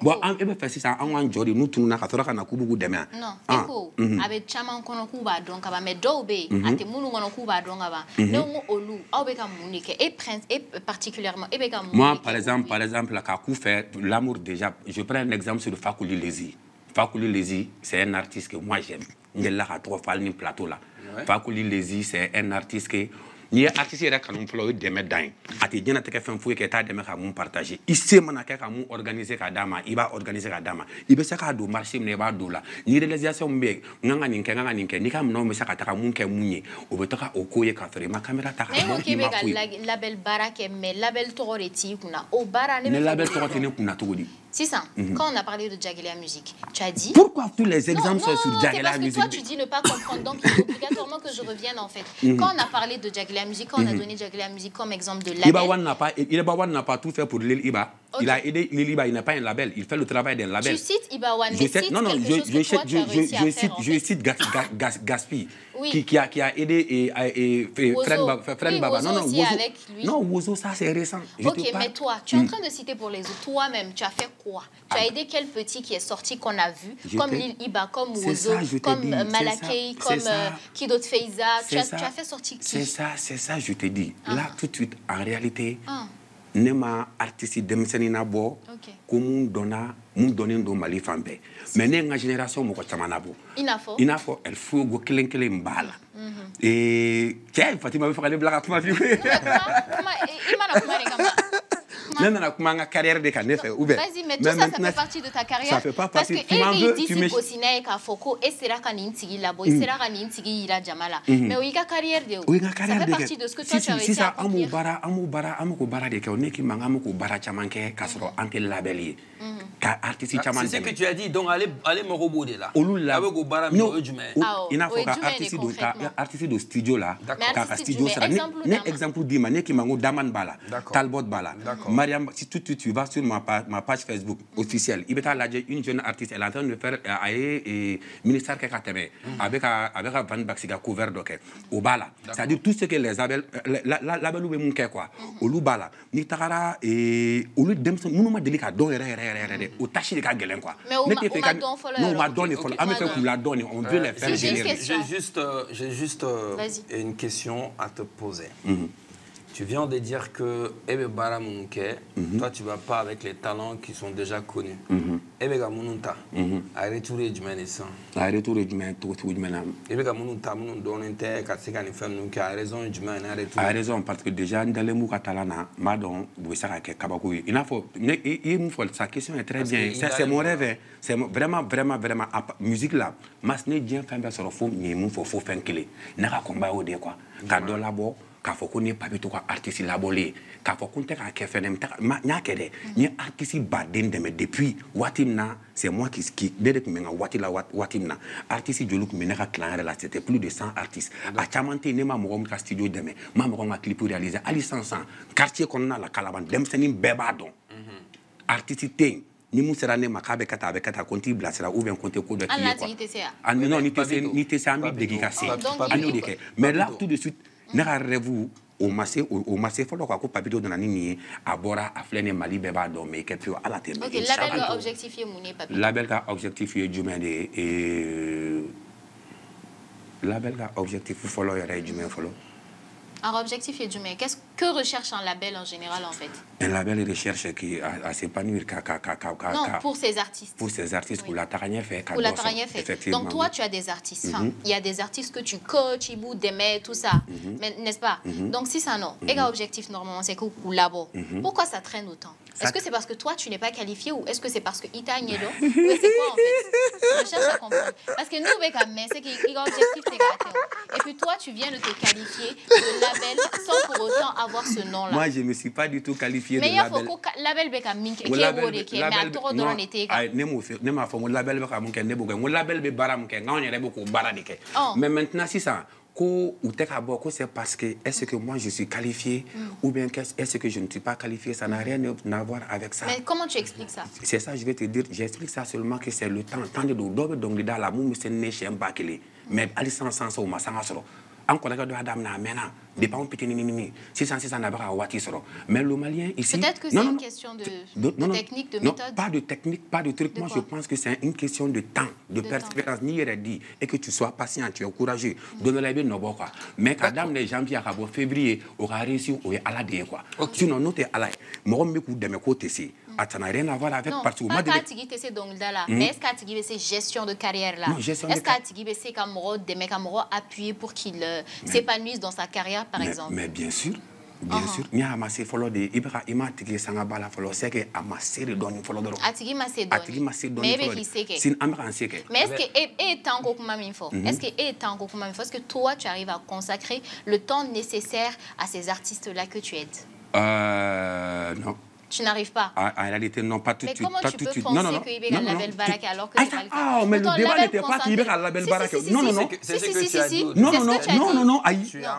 bon en ebe fait ça en an jori nous tunu na katora na kubu demain non eko avec chama kono kuba don kaba mais dobe ate munu kono kuba don kaba non olu aube ka munike et prince et particulièrement ebe ka moi par exemple la kakou fait l'amour déjà je prends un exemple sur le Fakouli Lezi. Fakouli Lezi c'est un artiste que moi j'aime il là à trois falni plateau là Fakouli Lezi c'est un artiste que ni artiste era kanum flow de medin ati jena teke fen fouye ke ta de me ka mun partager ici mana ke ka mun organiser ka dama iba organiser ka dama ibe se ka do marché ne ba do la ni réalisation mbe nganga ninke ni ka mno me se ka ta ka mun ke munye o be to ka okoye ka fere ma caméra ta ka mon ki be ga label barake mais label toreti kuna o bara ne label toreti ne kuna to di. C'est ça. Quand on a parlé de Djagelea Musique, tu as dit... Pourquoi tous les exemples sont sur Djagelea Musique? Parce que toi, tu dis ne pas comprendre. Donc, il faut obligatoirement que je revienne, en fait. Quand on a parlé de Djagelea Musique, quand on a donné Djagelea Musique comme exemple de label... Ibawan n'a pas tout fait pour Lil Iba. Okay. Il a aidé Lil Iba, il n'a pas un label. Il fait le travail d'un label. Tu cites Ibawan, mais cite je cite Gaspi, qui a aidé Fred Baba. Non, Wozo, ça c'est récent. Ok, mais toi, tu es en train de citer pour les autres. Toi-même, tu as fait quoi? Tu as aidé quel petit qui est sorti qu'on a vu, comme Lil Iba, comme Wozo, comme Malakei, comme Kidot Feiza. Tu as fait sortir qui? C'est ça, je te dis. Là, tout de suite, en réalité... Nema artiste demiseni na bo ko mun donna do Mali fambe mais ne nga génération mo ko chamana bo inafo elle faut go kelen mbala et tiens Fatima be fakale blaga kuma fi ima na kuma ma carrière de Canet fait ouvert. Vas-y, mais tout ça fait partie de ta carrière. Ça fait pas partie. Parce que il dit si Bosina et Kafoko et sera Kanintigi là-bas, il sera Kanintigi ira Jamala. Mais oui, la carrière de. Oui, la carrière de. Ça fait partie de ce que toi tu as réussi à accomplir. Amu bara de on est qui manga amu bara chamanke kasro ante labeli. Ka artiste chaman. C'est ce que tu as dit, donc allez me reboder là. Avec au bara non, il n'a pas artiste de studio là. D'accord. Studio ça. Exemple dit mané qui mango Daman Bala. Talbot Bala. Mariam, si tu vas sur ma page Facebook officielle, il va une jeune artiste, elle est en train de faire un ministère qui avec Van Baxiga couvert d'ok au Bala. C'est-à-dire tout ce que les labels label ou mon quoi au Lubala ni takara et au lieu de mon délicat don au tachi de galen quoi. Mais on m'a donné follow. On l'a donné, on veut les faire générer. J'ai juste une question à te poser. Tu viens de dire que Ebe Bara Munke, toi tu ne vas pas avec les talents qui sont déjà connus. Ebe Gamununta, a retouré du Ménessan. A retouré du Ménessan. Ebe Gamununta, Munun Donente, Katsika Nifem, a raison du Ménessan. A raison, parce que déjà, dans les mots catalans, Madon, vous savez que Kabakou, il faut, sa question est très bien. C'est mon rêve. C'est vraiment, musique là. Masne Dien Fembe sur le fond, il faut faire un clé. N'a combat au dé quoi. Cadeau là-bas. K'a fɔ ko ne papi to ka artiste labɔlen k'a fɔ ko n tɛ k'a kɛ fɛnɛ n y'a kɛ dɛ n ye artiste baden dɛmɛ depuis waati min na c'est moi qui ne de tun bɛ n ka waati la waati min na artiste joli tun bɛ ne ka clan yɛrɛ la c'était plus de 100 artistes a caman tɛ yen ne ma mɔgɔ min ka studio dɛmɛ ma mɔgɔ min ka clip réaliser hali sisan quartier kɔnɔna la Kalaban denmisɛnnin bɛɛ b'a dɔn artiste tɛ yen ni mun sera ne ma k'a bɛ ka taa ko n t'i bilasira ou bien ko n tɛ ko dɔ k'i ye quoi non ni tɛ se an bɛ degi ka se an y'o de kɛ mais là tout de suite ne ka rêve o ma se fɔlɔ quoi ko Papito nana ni nin ye a bɔra a filɛ nin Mali bɛɛ b'a dɔn mais i kɛ pewu ala tɛ ok label ka objectif ye mun ye Papito label ka objectif ye jumɛn de ye label ka objectif fɔlɔ yɛrɛ ye jumɛn fɔlɔ un objectif est jumɛn qu'est-ce que recherche un label en général en fait un label recherche qui à s'épanouir non pour ces artistes oui. Pour la tagañɛ fɛ pour la tagañɛ fɛ donc toi tu as des artistes il y a des artistes que tu coaches Ibou Deme tout ça mais n'est-ce pas donc si ça non et objectif normalement c'est que ou labo pourquoi ça traîne autant est-ce que c'est parce que toi tu n'es pas qualifié ou est-ce que c'est parce que Ita Niedo ou c'est quoi en fait je cherche à comprendre parce que nous avec mais c'est qu'il objectif t'es gâté et puis toi tu viens de te qualifier de label sans pour autant avoir ce nom là moi je me suis pas du tout qualifié mais de label mais il faut que label beka minke qui est wore qui mais à trop dans l'été ne m'a fait mon label beka munke ne boga mon label be bara munke ngawnya rebo ko bara dike mais maintenant si ça ko ou t'es d'abord c'est parce que est-ce que moi je suis qualifié ou bien est-ce que je ne suis pas qualifié ça n'a rien à voir avec ça mais comment tu expliques ça c'est ça je vais te dire j'explique ça seulement que c'est le temps de dobe donc dans la mou c'est né chez Mbakele mais ali sans au masanga solo en collègue de Adam na mena dépend petit ni si ça n'a pas à wati solo mais le Malien ici peut-être que c'est une question de technique de méthode non pas de technique pas de truc moi je pense que c'est une question de temps de persévérance ni dit et que tu sois patient tu es courageux donne la bien no quoi mais Adam les janvier à février aura réussi au ala de quoi sinon nous t'es ala mo me ku de me côté c'est ça n'a rien à voir avec parce que moi c'est donc là mais est-ce que c'est gestion de carrière là est-ce que c'est comme de mes camarades appuyer pour qu'il s'épanouisse dans sa carrière par exemple mais bien sûr ni a amassé follow de ibra imatiki sanga bala follow c'est que amassé de donner follow doro atigi macédoine mais sin amran seke mais est-ce que est tant ko kuma minfo est-ce que est tant ko kuma minfo est-ce que toi tu arrives à consacrer le temps nécessaire à ces artistes là que tu aides non tu n'arrives pas. En réalité, non, pas tout de suite. Mais comment tu peux penser qu'il y a un label Baraka alors que c'est pas le cas? Ah, mais le débat n'était pas qu'il y avait un label Baraka. Non, non, non. C'est ce que tu as dit. Non,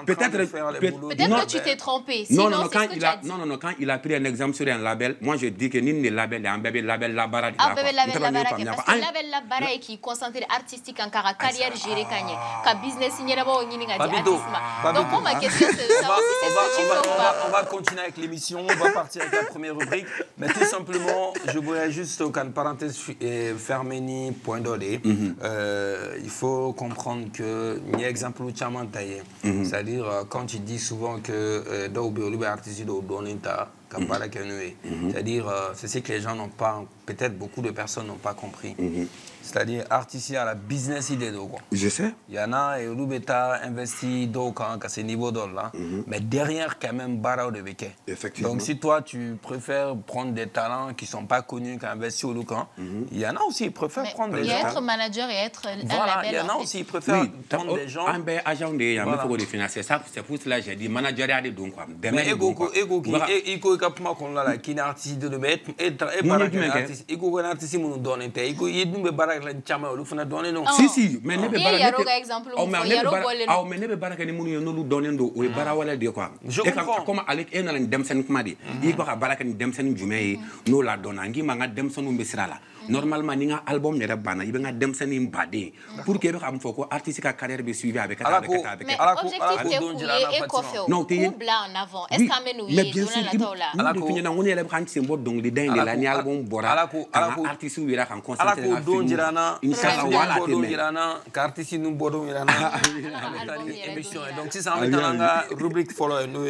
peut-être que tu t'es trompé. Non, quand il a pris un exemple sur un label, moi je dis que ni le label est un bébé label la Baraka. Ah, bébé label la Baraka. Parce que label la Baraka qui est concentré artistique en carrière gérée kanye. Ka business il n'y a pas au nini ngadi artiste. Donc ma question c'est de savoir si c'est ce que tu veux ou pas. On va continuer avec l'émission. On va partir avec la première rubrique. Mais tout simplement, je voudrais juste, une parenthèse fermée, point d'ordre. Il faut comprendre que, il y a un exemple où tu as c'est-à-dire, quand tu dis souvent que dans le artiste de Donita, C'est-à-dire, c'est ce que les gens n'ont pas, peut-être beaucoup de personnes n'ont pas compris. C'est-à-dire, artiste à la business idée de quoi. Je sais. Il y en a, et Rubeta investit donc à ce niveau là. Mais derrière, quand même, Barao de Beke. Effectivement. Donc, si toi, tu préfères prendre des talents qui ne sont pas connus, qui investissent au Lucan, il y en a aussi, ils préfèrent prendre des gens. Il y a être manager et être un voilà, label. Il y en a aussi, ils préfèrent prendre des gens. Un agent de financer. C'est pour cela que j'ai dit manager de donc quoi. Mais ego kapuma kon la qui artiste de mettre et artiste ego un artiste mon donner te ego yedum be barak la chama lu fana donner non si mais ne be barak ya roga exemple mais ne be barak ni munu no lu donner do o bara wala de quoi et comme avec en la dem sen kuma di yi ba barak ni dem sen jume no la donna ngi ma nga dem senu be sirala normalement ni nga album ne bana yibe nga dem sen mbade pour que be xam foko artiste ka carrière be suivi avec mais objectif te couler et coiffé non te blanc en avant est-ce qu'amène oui donner la tola ala ko ni on ele kan simbo donc li den la ni album bora ala ko artiste wi ra kan concentrer ala ko don jirana inshallah wala te don jirana artiste nu bodo jirana émission donc si ça ametanga rubrique follow nous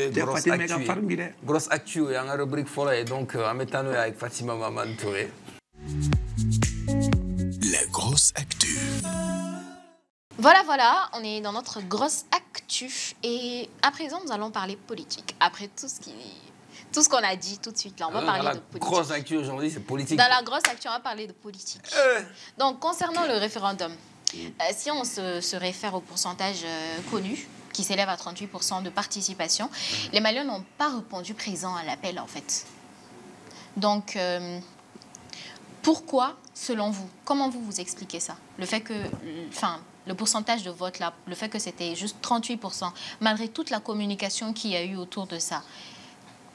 grosse actu ya nga rubrique follow et donc ametano avec Fatima Maman Touré. La grosse actu. Voilà, on est dans notre grosse actu et à présent nous allons parler politique. Après tout ce qu'on a dit tout de suite là, on va parler de politique. La grosse actu aujourd'hui, c'est politique. Dans la grosse actu, on va parler de politique. Donc concernant le référendum, si on se réfère au pourcentage connu, qui s'élève à 38% de participation, les Maliens n'ont pas répondu présent à l'appel en fait. Donc pourquoi, selon vous, comment vous expliquez ça? Le fait que, le pourcentage de vote là, le fait que c'était juste 38%, malgré toute la communication qu'il y a eu autour de ça.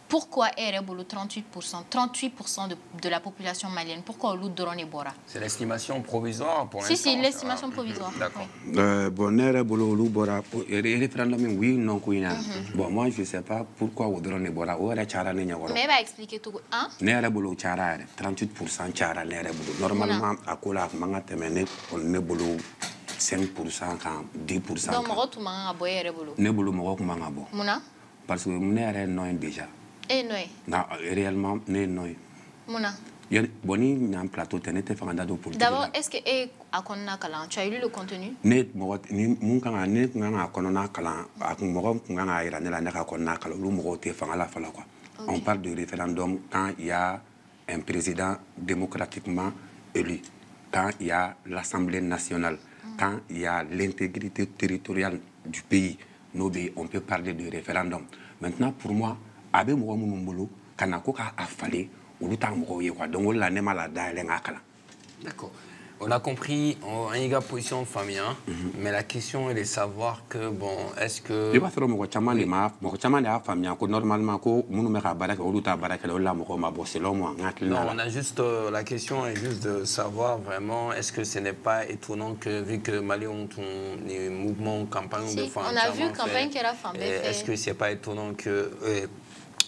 Pourquoi Erebolo 38% de la population malienne? Pourquoi Olou Dorone Bora? C'est l'estimation provisoire pour l'instant. Si, l'estimation provisoire. D'accord. Bon, Erebolo Olou Bora, référendum, oui, non, bon, moi, je ne sais pas pourquoi Olou Dorone Bora. Mais elle va expliquer tout. Hein? Erebolo Chara, 38% Chara, Erebolo. Normalement, à Kola, Mangatemene, on Ebolo 5%, 10%. Donc, Morotou Mangabo Erebolo. Nebolo Morok Mangabo. Mouna? Parce que mon est non déjà. Et non. Non, réellement, non. Mouna. Boni, il y a un plateau, tu n'es pas dans politique. D'abord, est-ce que tu as lu le contenu? On parle de référendum quand il y a un président démocratiquement élu, quand il y a l'Assemblée nationale, quand il y a l'intégrité territoriale du pays. On peut parler de référendum. Maintenant, pour moi, Abe Mouamoumbolo, Kanako a fallu, ou donc on l'a nema la dalle. D'accord. On a compris, on a une position de famille, mais la question est de savoir que, bon, est-ce que... Je vais faire mon chamane, ma famille, normalement, non, on a juste, la question est juste de savoir vraiment, est-ce que ce n'est pas étonnant que, vu que Mali ont des mouvements, campagne de femmes... On a vu campagne qui a femme. Est-ce que ce n'est pas étonnant que...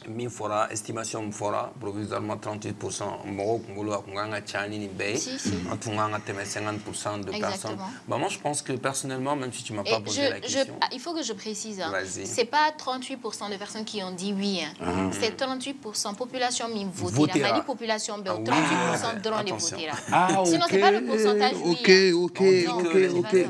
Mifora, estimation Mfora, provisoirement 38%. Moro Kungolo a Kunganga Tchani Nibé, en Tunganga 50% de personnes. Bah, moi, je pense que personnellement, même si tu ne m'as pas posé la question. Il faut que je précise. Hein, ce n'est pas 38% de personnes qui ont dit oui. Hein. C'est 38% population mi voté. La Mali population, 38% dans les votés. Sinon, ce n'est pas le pourcentage. Ok.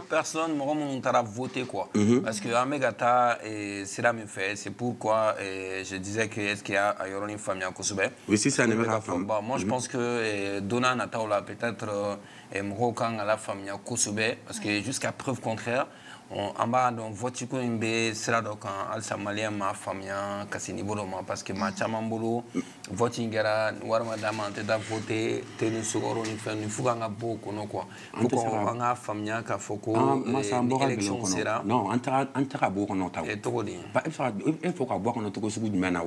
Personne ne voté quoi. Parce que Amegata, c'est là me fait. C'est pourquoi je disais que est-ce qu'il y a une famille à Kosobe? Oui, si ça n'est pas femme. Moi, je pense que Dona Nataola peut-être Mrokan à la famille à Kosobe, parce que jusqu'à preuve contraire, en bas donc voiture imbe sera donc al samalien ma famille kasi niveau parce que ma chamambolo voiture ngara warma damante da voter tenu sugoro ni fait ni fuganga beaucoup non quoi pourquoi on a famille ka foko élection sera non antara beaucoup non ta et to di ba il faut ka beaucoup non to sugu mena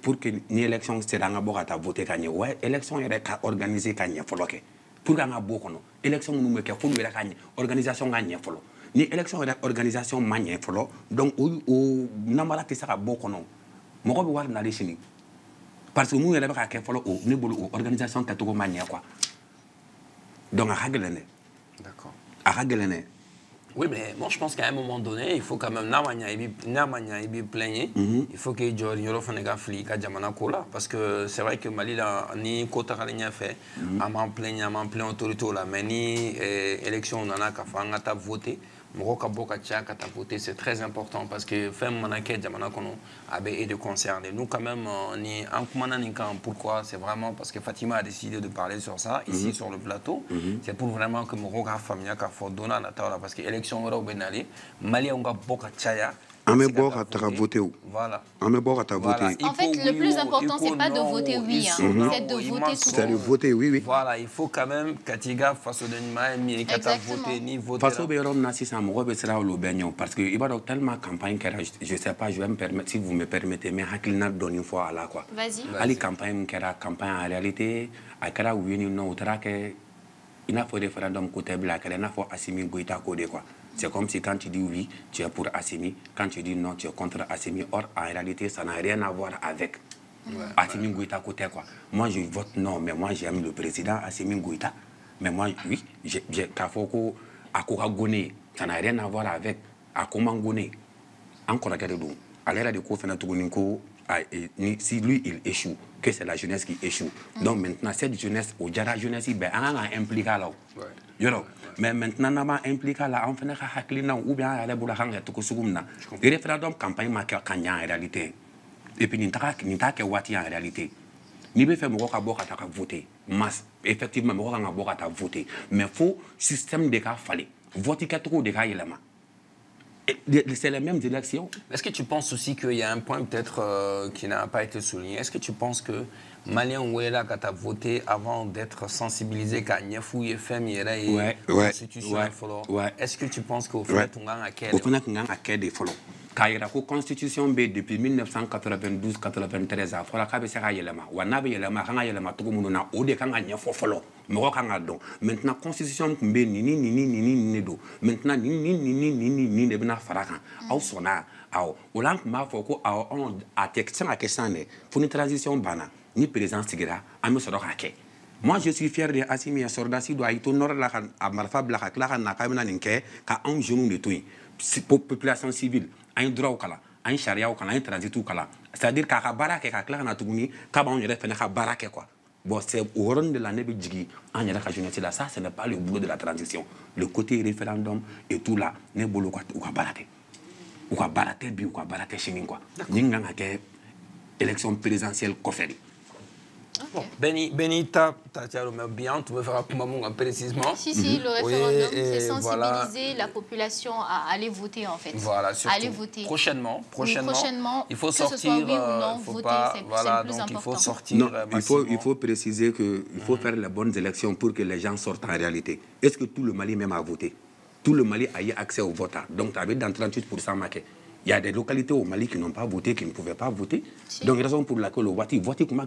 pour que ni élection sera nga boka ta voter kanye ouais élection yere ka organiser kanye foloke pour nga beaucoup non élection nous me ka fulu yere kanye organisation kanye folo ni élection organisation manière folo donc o namala te saka boko non moko bi war na le chini parce que mu yele ba ka folo o ne bolo organisation ta to manière quoi donc a hagelene d'accord a hagelene Oui, mais moi je pense qu'à un moment donné, il faut quand même il faut que Jorignolo Fanega Flika Jamana Kola. Parce que c'est vrai que Mali, ni Kota Kalenia fait, à m'en plaindre autorité, mais ni élection, on en a qu'à faire voter. C'est très important parce que de concerner. Nous quand même, pourquoi? C'est vraiment parce que Fatima a décidé de parler sur ça, ici sur le plateau. C'est pour vraiment que Moroka Famia Kafodona parce que l'élection au Benali, Mali on a beaucoup de voter. Voilà. En fait, le plus important, c'est pas de voter oui, c'est de voter tout. C'est de voter oui. Voilà, il faut quand même Katiga face au Denmark, voter ni voter. Face au Béron, parce que il va y tellement campagne je sais pas, je vais me permettre, si vous me permettez, mais Hakilna donne une fois à la quoi. Vas-y. Ali campagne en réalité, à Kara ou non, il n'a pas de référendum côté black, il n'a pas Assimi Goïta Kodé quoi. C'est comme si quand tu dis oui, tu es pour Assimi, quand tu dis non, tu es contre Assimi. Or, en réalité, ça n'a rien à voir avec Assimi Goïta Côté quoi. Moi, je vote non, mais moi, j'aime le président Assimi Goïta. Mais moi, oui, j'ai Kafoko Akora Goné, ça n'a rien à voir avec Akoma Goné. Encore à Kadedou. À l'ère de Kofena Togoninko, si lui, il échoue, que c'est la jeunesse qui échoue. Donc maintenant, cette jeunesse, au Djara jeunesse, ben, on a impliqué là. Mais maintenant, on a impliqué là, on fait un haklina ou bien à la boulahang et tout le référendum campagne marqué en réalité. Et puis, n'y a que Wati en réalité. Ni be fait Moroka Boka à voter. Masse, effectivement, Moroka Boka à voter. Mais il faut système de cas fallait. Voter 4 de cas éléments. C'est les mêmes élections. Est-ce que tu penses aussi qu'il y a un point peut-être qui n'a pas été souligné? Est-ce que tu penses que Malien Ouela, quand tu as voté avant d'être sensibilisé qu'à Niafou, FM, et Constitution, est-ce que tu penses qu'au fait, on a un quai de follow? Car la Constitution B depuis 1992-93 a fait la cabecera yelema. Ou n'a pas yelema, quand yelema, tout le monde a au décan à Niafou follow. Maintenant, Constitution B ni do. Maintenant, ni ne bena farakan. Au sona, au langue ma foko, à texte à question, pour une transition bana, ni président Sigira, à me sera hacké. Moi, je suis fier de Assimi à Sordasi, doit y tourner à Marfa Blaka, na Kamina Ninke, qu'à un genou de tout. Population civile, un droit au Kala, un charia au Kala, un transit au Kala. C'est-à-dire qu'à Barak et à Clara Touni, qu'à on irait faire à Barak quoi. Bon, c'est au rond de la Nebidjigi, en Yaka jeunesse là, ça, ce n'est pas le boulot de la transition. Le côté référendum et tout là, n'est pas le ou à Barak. Ou à Barak, ou à Barak, chez quoi. N'inga élection présidentielle Koferi. Bon, Benita, bien, tu veux faire un moment précisément. Si, le référendum, c'est sensibiliser la population à aller voter en fait. Voilà, surtout. Aller voter. Prochainement, il faut sortir. Que ce soit oui ou non, voter, c'est le plus important. Il faut sortir. Non, il faut préciser qu'il faut faire les bonnes élections pour que les gens sortent en réalité. Est-ce que tout le Mali même a voté? Tout le Mali a eu accès au vote. Donc, tu avais dans 38% marqué. Il y a des localités au Mali qui n'ont pas voté, qui ne pouvaient pas voter. Si. Donc, raison pour laquelle le vote comment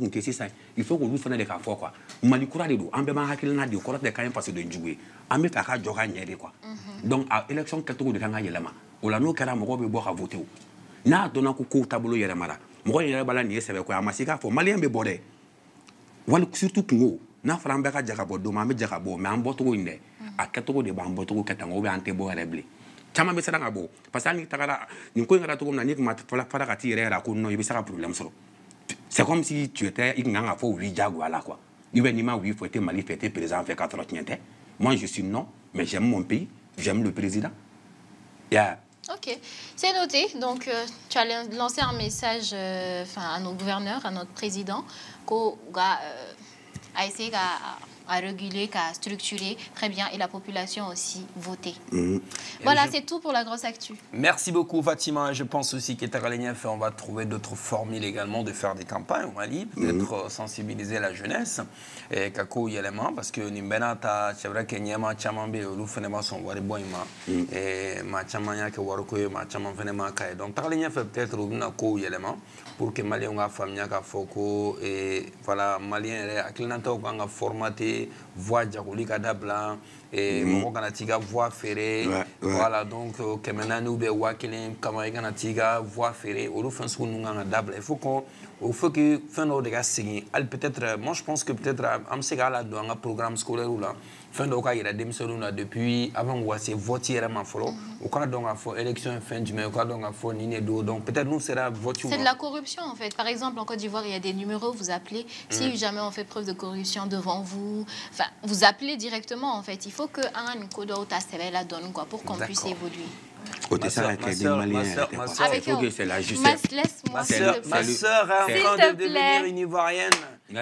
il faut que nous fassions des cas forts. Mali Koura de l'eau, en bémant à quel n'a de Koura de Kayen passé de jouer. En me faire à Joran Yere quoi. Donc, à l'élection 4 de Kanga Yelama, où la no Kara Moro boire à voter. N'a donné un coup tableau Yeremara. Moro Yerebala n'y est c'est quoi, Massika, pour Malien be boré. Surtout Kungo, n'a Frambeka Jacabo, Domame Jacabo, mais en boto inde, à 4 de Bamboto Katango, Antebo Reblé. Chama be saranga bo parce que ni tagara ni ko ngara to na ni ma fara ka tire ra ko no y sera problème solo. C'est comme si tu étais nganga fo oui jago ala quoi. Ni ni ma oui faut être Mali fêter président fait 4 tiente. Moi je suis non mais j'aime mon pays, j'aime le président. Yeah. OK, c'est noté. Donc tu as lancé un message à nos gouverneurs, à notre président qu'on a essayé à réguler, à structurer très bien et la population aussi voter. Voilà, c'est tout pour la grosse actu. Merci beaucoup Fatima. Je pense aussi on va trouver d'autres formules également de faire des campagnes au Mali, peut-être sensibiliser la jeunesse. Et kako yelema parce que nimbenata c'est vrai que nyama chamambe lu fenema son wari boyma et ma chamanya ke warko ma chamam fenema kay donc takalenya fait peut-être na ko yelema pour que malien nga famia ka foko et voilà malien akilnanta ko nga formaté voix diakoli ka dabla et mɔgɔ kana t'i ka voie feere voilà donc kɛmɛ naani ou bien 1000 kama i kana t'i ka voie feere olu fɛn sugu ninnu kan ka dabila il faut que fɛn dɔw de ka segin hali peut-être moi je pense que peut-être an bɛ se ka ala don an ka programme scolaire la fɛn dɔw ka yira denmisɛnninw na depuis avant u ka se vote yɛrɛ ma fɔlɔ u k'a dɔn k'a fɔ élection ye fɛn jumɛn u k'a dɔn k'a fɔ nin de don donc peut-être nous sera vote. C'est de la corruption en fait. Par exemple en Côte d'Ivoire il y a des numéros, vous appelez si jamais on fait preuve de corruption devant vous, enfin vous appelez directement en fait. Il faut que un code ta la donne quoi pour qu'on puisse évoluer. Ma soeur, il faut que c'est la justice. Laisse-moi, ma soeur est en train de devenir une Ivoirienne.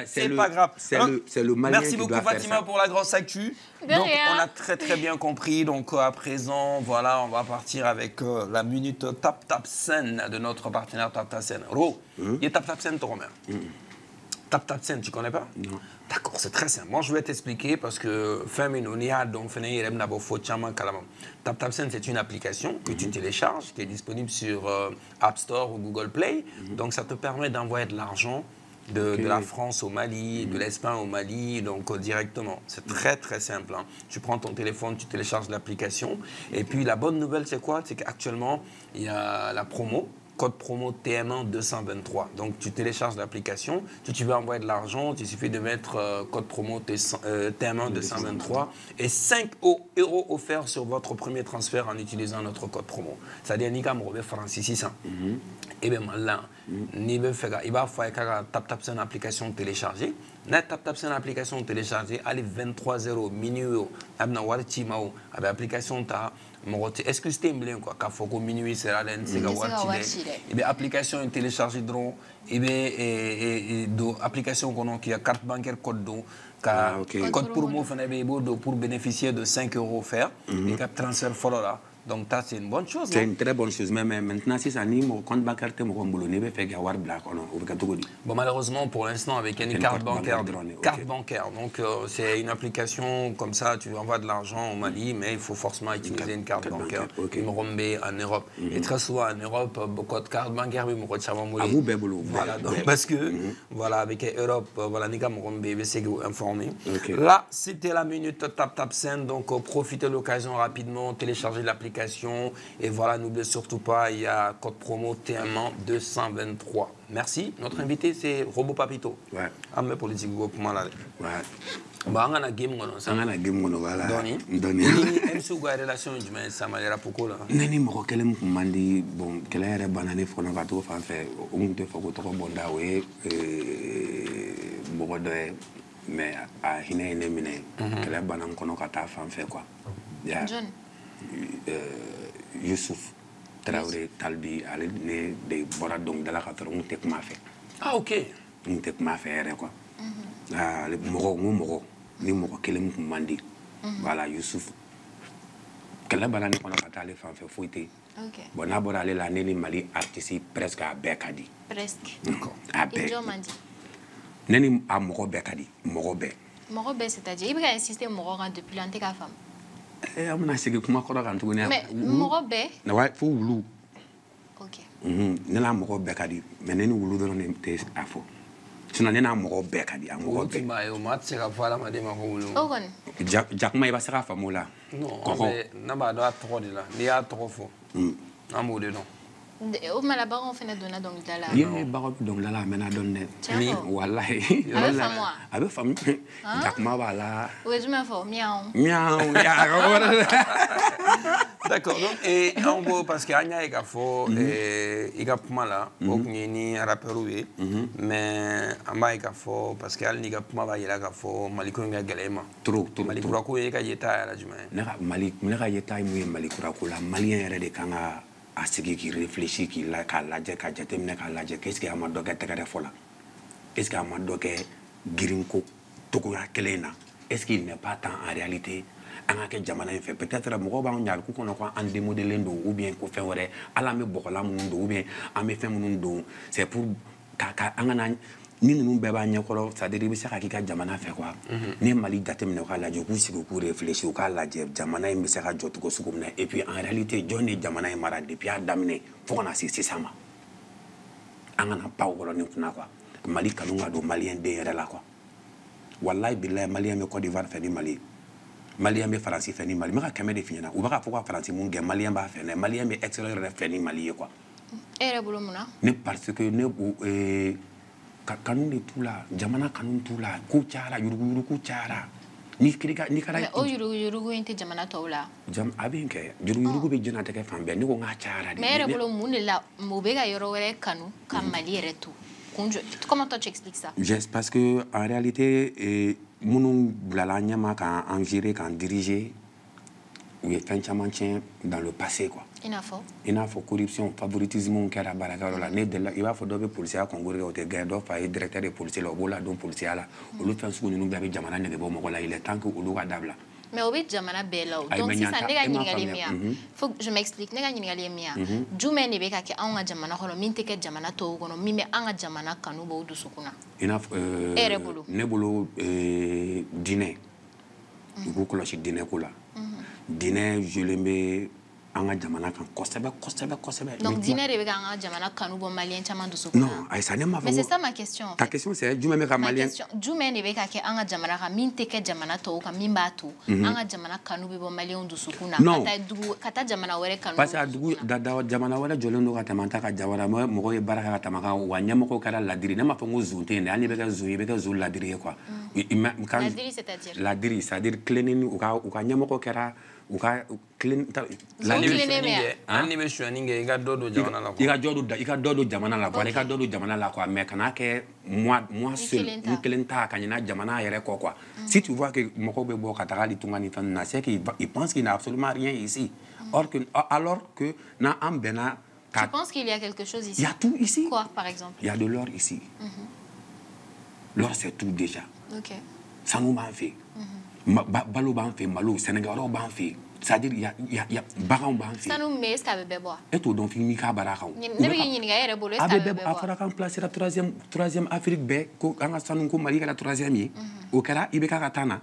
C'est pas grave. C'est le Malien. Merci beaucoup Fatima pour la grosse actu. Donc on a très bien compris. Donc à présent, voilà, on va partir avec la minute Tap Tap Sen de notre partenaire Tap Tap Sen. Ro, il y a Tap Tap Sen, toi, Tap Tap Sen, tu connais pas? Non. D'accord, c'est très simple. Moi, je vais t'expliquer parce que Tap Tap Sen, c'est une application que tu télécharges, qui est disponible sur App Store ou Google Play. Donc, ça te permet d'envoyer de l'argent de la France au Mali, de l'Espagne au Mali, donc directement. C'est très simple. Hein. Tu prends ton téléphone, tu télécharges l'application. Et puis, la bonne nouvelle, c'est quoi? C'est qu'actuellement, il y a la promo. Code promo TM1 223. Donc, tu télécharges l'application. Si tu veux envoyer de l'argent, il suffit de mettre code promo TM1 223 et 5 € offerts sur votre premier transfert en utilisant notre code promo. C'est-à-dire, Nika Morobe Francis 600. Et bien, là, il va falloir Tap Tap Sen application téléchargée. Tap Tap Sen application téléchargée, allez 23 € minuit, abna warti mao, avec application ta. Est-ce que c'était bien quoi? Quand faut que minuit sera là, c'est et bien application est téléchargée drone, et bien application qu'on a qui a carte bancaire code do, code promo pour bénéficier de 5 € offerts et cap transfert follow là. Donc, ça, c'est une bonne chose. C'est une très bonne chose. Mais maintenant, si ça n'y est, compte bancaire, tu bon, malheureusement, pour l'instant, avec une carte bancaire. Donc, c'est une application comme ça, tu envoies de l'argent au Mali, mais il faut forcément utiliser une carte bancaire. En Europe. Et très souvent, en Europe, beaucoup de cartes bancaires, voilà, donc, parce que, voilà, avec l'Europe, voilà, nous sommes informés. Là, c'était la minute Tap Tap Sen. Donc, profitez de l'occasion rapidement, téléchargez l'application. Et voilà, n'oubliez surtout pas, il y a code promo TM1 223. Merci. Notre invité, c'est Robo Papito. Ouais. Amé politique groupement là. Ouais. Bah, on a game on ça. On a game on voilà. Doni. Même si vous avez relation du mais ça m'a l'air pourquoi là. Nani mo kele mo mandi bon kele ere banane fona ba to fa fait on te faut ko bonda we bo do mais a hine ne mine kele banan kono kata fa fait quoi. Ya. John. Youssouf Traoré Talbi ale ne de bora donc de la katoro on tek ma fait. Ah OK. On tek ma fait quoi. Ah le moro ni moro kele mo mandi. Voilà Youssouf kele banane kono kata le fa fait fouité. OK. Bon d'abord aller la Nelly Mali artiste presque à Bekadi. Presque. D'accord. À Bekadi. Neni a moro Bekadi, moro Be. Moro Be c'est-à-dire il va insister moro depuis l'antique femme. On a essayé comment qu'on a rentré. Mais moro Be. Na ouais faut wulu. OK. Nela moro Bekadi, mais neni wulu do ne te afo. Sinon nena moro Bekadi, moro Be. Ma yo mat sera voilà ma de ma wulu. Ogon. Jack ma ba sera famola. Non, mais na ba do trop de là. Il y a trop faux. Amour de non. Au Malabar on fait na donna donc là. Bien baro donc là mais na donne. Oui, wallahi. Avec femme. Avec femme. Jack ma ba là. Oui, je me fais miaou. Miaou. D'accord. Donc et en gros parce que Anya est faux et il a pas là, donc ni rappeur oui, mais Amba est faux parce que al ni ga pas ba il a faux Maliko nga galema. Trop. Maliko ko e ka yeta la juma. Malik yeta mu Maliko ko la malien re de kanga a sigi qui réfléchit qui la ka laje ka jatemne ka laje qu'est-ce que amado ka tekare fola. Est-ce que amado ke girinko toko ya kelena. Est-ce qu'il n'est pas tant en réalité que jamana fait peut-être moko ba nyal ku kono ko en démodeler ndo ou bien ko fait wore ala me bokola mu ndo ou bien ame fait mu ndo c'est pour ka angana ni nous be ba nyakoro ça dire bi saka ki ka jamana fait quoi ni mali datem ne ko la jo ku sigo ku réfléchir ko la je jamana me saka jotu ko sukum na et puis en réalité joni jamana mara depuis adamne faut na c'est ça ma angana pa ko ni kuna quoi mali kanunga do malien de yere la quoi wallahi billahi malien me Côte d'Ivoire fait ni mali malien bɛ faransi fɛ ni mali n bɛ ka kɛmɛ de f'i ɲɛna u bɛ ka fɔ ka faransi mun kɛ malien b'a fɛ malien bɛ extérieur yɛrɛ fɛ ni mali ye quoi. E yɛrɛ bolo mun na. ne parce que ne kanu de t'u la jamana kanu t'u la ko cayara yuruguyurugu cayara ni kɛra mais o yuruguyurugu in tɛ jamana tɔw la. a bɛ yen kɛ yuruguyurugu bɛ diɲɛnatigɛ fan bɛɛ ne ko n k'a cayara de. mais e yɛrɛ bolo mun de la u bɛ ka yɔrɔ wɛrɛ kanu ka mali yɛrɛ to. Comment toi tu expliques ça? Parce que en réalité, nous blala qu'en gérer, qu'en diriger, il y a fait un dans le passé quoi. Il a fait corruption, favoritisme, qui a la il va falloir que les policiers congolais au directeur de police là, au bout donc policier là, au lieu de faire ce que nous avons jamais ne bon il est temps que au lieu d'abla. Mais au bit jamana bella donc si ça nega nyingali mia faut que je m'explique nega nyingali mia jume ne be ka ke anga jamana holo minte ke jamana to gono mime anga jamana kanu bo dusukuna ina ne bolo dîner ko ko la dîner ko la dîner je l'aimais anga jamana kan kosebe donc dîner de be ka anga jamana kanu bo malien chama dusukuna non ay ça ne m'a mais c'est ça ma question ta question c'est jume me ka malien jume ne be ka ke anga jamana ka minte ke jamana to ka mimba to anga jamana kanu bo malien dusukuna kata jamana were kanu parce que dugu da jamana were jolon do ka tamanta ka jawara mo ye baraka ka tamaka wa nyamako kala ladiri ne ma fa ngo zunte ne ani be ka zu ladiri quoi ladiri c'est-à-dire ladiri c'est-à-dire cleaning ou ka nyamako kara ou ka clean la ani be shuaninge iga dodo jamana la iga dodo jamana la quoi iga dodo jamana la quoi mais kana ke moi seul ni kelenta kanyina jamana yere quoi si tu vois que moko be bo katara li tungani tan na c'est qu'il pense qu'il n'a absolument rien ici alors que na ambena tu penses qu'il y a quelque chose ici? Il y a tout ici. Quoi par exemple? Il y a de l'or ici. L'or c'est tout déjà. OK. Ça nous m'a fait. Balo ban fait malo Sénégal ban fait. C'est-à-dire il y a baran ban fait. Ça nous met ce qu'avait bebo. Et tout donc fini ka baraka. Ne be yini ga yere bolo ce qu'avait bebo. Afara kan placer la troisième Afrique be ko anga sanu ko Mali la troisième yi. Au kala ibeka katana.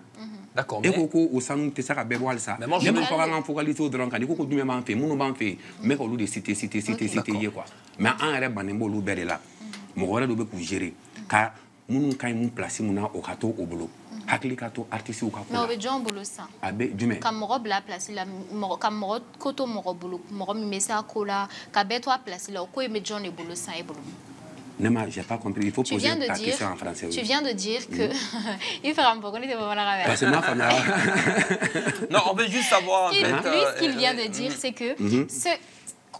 D'accord. Et ko au sanu te saka bebo alsa. Mais je me fera en focaliser au dron kan ko du même fait munu ban fait mais ko lu de cité yi quoi. Mais en ré banembo lu bele la. Mo wala do be pour gérer. Ka munu kay mun placer muna au kato au boulot. Hakili kato artiste ou ka ko. Mais au John bolo ça. Abe dume. Kam mo bla place la kam mo koto mo bolo mo mi mesa kola ka beto a place la ko e me John e bolo ça e bolo. Non, j'ai pas compris. Il faut poser ta question en français. Tu viens de dire que il fera un peu connaître mon la parce que ma famille. Non, on veut juste savoir. Lui, ce qu'il vient de dire, c'est que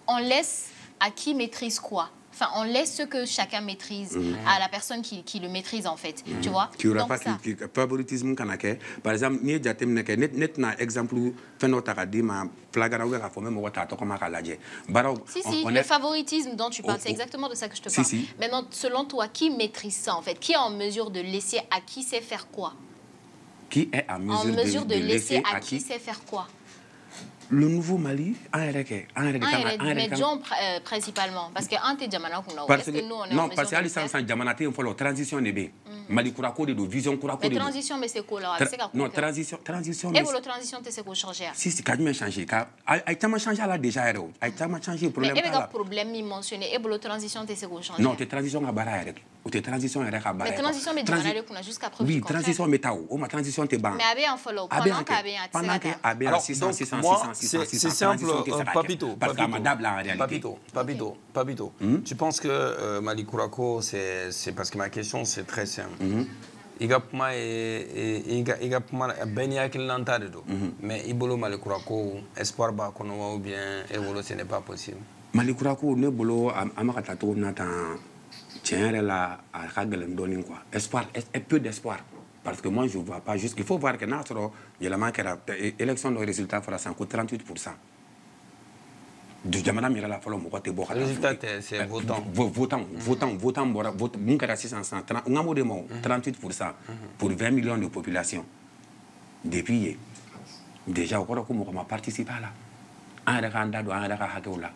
on laisse à qui maîtrise quoi. Enfin, on laisse ce que chacun maîtrise à la personne qui le maîtrise, en fait. Tu vois? Qui aura pas de favoritisme. Par exemple, ni jatem net na exemple ma flagrant ou formé mon Si, le favoritisme dont tu parles, c'est exactement de ça que je te parle. Maintenant, selon toi, qui maîtrise ça, en fait? Qui est en mesure de laisser à qui sait faire quoi? Qui est en mesure de laisser à qui sait faire quoi? Le nouveau Mali, mais John principalement, parce que ante jamana kuna. Parce que nous on est non, parce que licence jamana te faut la transition ne be. Mali kura ko de vision kura ko de. Mais transition mais c'est quoi là? Non, transition. Et pour la transition c'est quoi changer? Si quand même changer car a tellement changé là déjà héros. A tellement changé problème là. Mais avec un problème mentionné et pour la transition c'est quoi changer? Non, te transition à bara héros. Ou te transition héros à bara. Mais transition mais jamana kuna jusqu'à preuve. Oui, transition métao. Ou ma transition te ban. Mais abe en follow pendant que abe 600 c'est simple, Papito. Tu penses que Mali Kourako, c'est parce que ma question c'est très simple. Mais Ibolo Mali Kourako, espoir bas qu'on ou bien Ebolo, ce n'est pas possible. Mali Kourako, ne bolo amakatato natan tiens la à Ragalendoni quoi. Espoir, et peu d'espoir. Parce que moi je vois pas juste. Il faut voir que notre élection de résultat fera 38%. Du jamana mira la falo mokote bo le résultat c'est votant mon cas 600 on a modé 38% pour 20 millions de population depuis déjà encore comme on participer là en renda do en reka hakola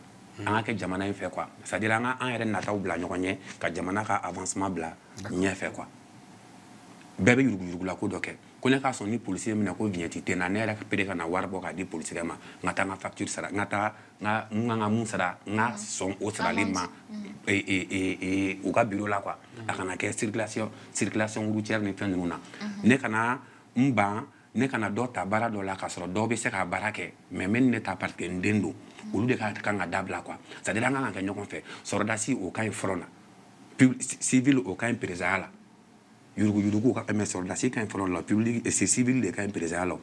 en que jamana il fait quoi c'est-à-dire en rena bla ñokoñe ka jamana ka avancement bla ñe fait quoi bébé yurugula ko doké ko ne ka son ni policier mina ko vignette te na nera pede kana warbo ka di policier ma ngata nga facture sara ngata nga mun sara nga son au sara lima et au ka bureau là quoi akana ke circulation routière ne fin nuna ne kana mba ne kana dɔ ta baara dɔ la k'a sɔrɔ dɔw bɛ se ka baara kɛ mais même ne ta parce que n den don olu de ka kan ka dabila quoi c'est à dire an kan ka kɛ ɲɔgɔn fɛ sɔrɔdasi o ka ɲi front na civil o ka ɲi président la yurugu ka mais sɔrɔdasi ka ɲi front la public c'est civil de ka ɲi président la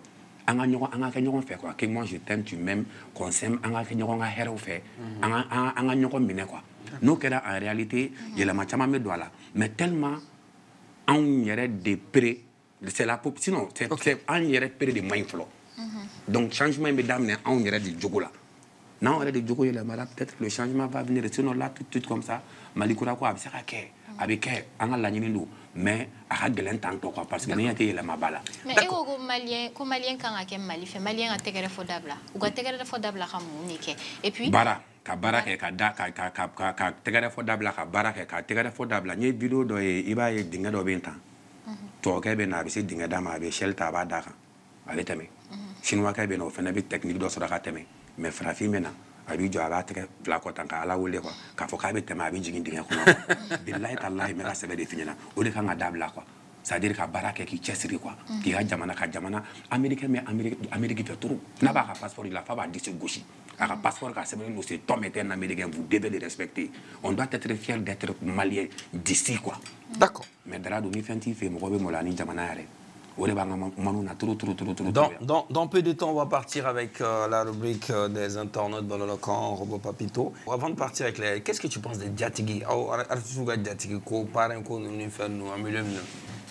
an ka kɛ ɲɔgɔn fɛ quoi que moi je t'aime tu m'aimes qu'on s'aime an ka kɛ ɲɔgɔn ka hɛrɛw fɛ an ka ɲɔgɔn minɛ quoi n'o kɛra en réalité yɛlɛma caman bɛ don a la mais tellement anw yɛrɛ de pere c'est la pop sinon c'est anw yɛrɛ pere de man ɲi fɔlɔ donc changement in bɛ daminɛ anw yɛrɛ de jogo la n'anw yɛrɛ de jogo yɛlɛmara peut-être le changement va venir sinon là tout de suite comme ça Mali kura ko a bɛ se ka kɛ a bɛ kɛ an ka laɲini don mais a ka gɛlɛn tantɔ quoi parce que ni tɛ yɛlɛma ba la mais e ko malien kan ka kɛ Mali fɛ malien ka tɛgɛrɛ fɔ dabila u ka tɛgɛrɛ fɔ dabila ka mun de kɛ et puis ka baara kɛ ka tɛgɛrɛ fɔ dabila ka baara kɛ ka tɛgɛrɛ fɔ dabila n ye vidéo dɔ ye i b'a ye dingɛ dɔ bɛ yen tan tuwawukɛ bɛ na a bɛ se dingɛ da ma a bɛ sel ta a b'a da kan a bɛ tɛmɛ sinuwakɛ bɛ na o fana bɛ technique dɔ sɔrɔ ka tɛmɛ mais farafin bɛ na a b'i jɔ a b'a tɛgɛ fila kɔ tan ka ala wele quoi k'a fɔ k'a bɛ tɛmɛ a bɛ jigin dingɛ kɔnɔ bilahi talahi n bɛ ka sɛbɛn de f'i ɲɛna o de kan ka dabila quoi c'est à dire ka baara kɛ k'i cɛsiri quoi k'i ka jamana américain bɛ Amérique fɛ trop n'a b'a ka passeport la f'a b'a disi gosi a ka passeport ka sɛbɛn don c'est Tom est un américain vous devez le respecter on doit être fier d'être malien d'ici quoi d'accord mais dara don ni fɛn t'i fɛ mɔgɔ bɛ maloya ni jamana yɛrɛ o de b'an ka kumanu na trop dans peu de temps on va partir avec la rubrique des internautes Balolokan Robot Papito avant de partir avec les qu'est-ce que tu penses de Diatigi artiste ga Diatigi ko parrain ko ni fɛn nu amilem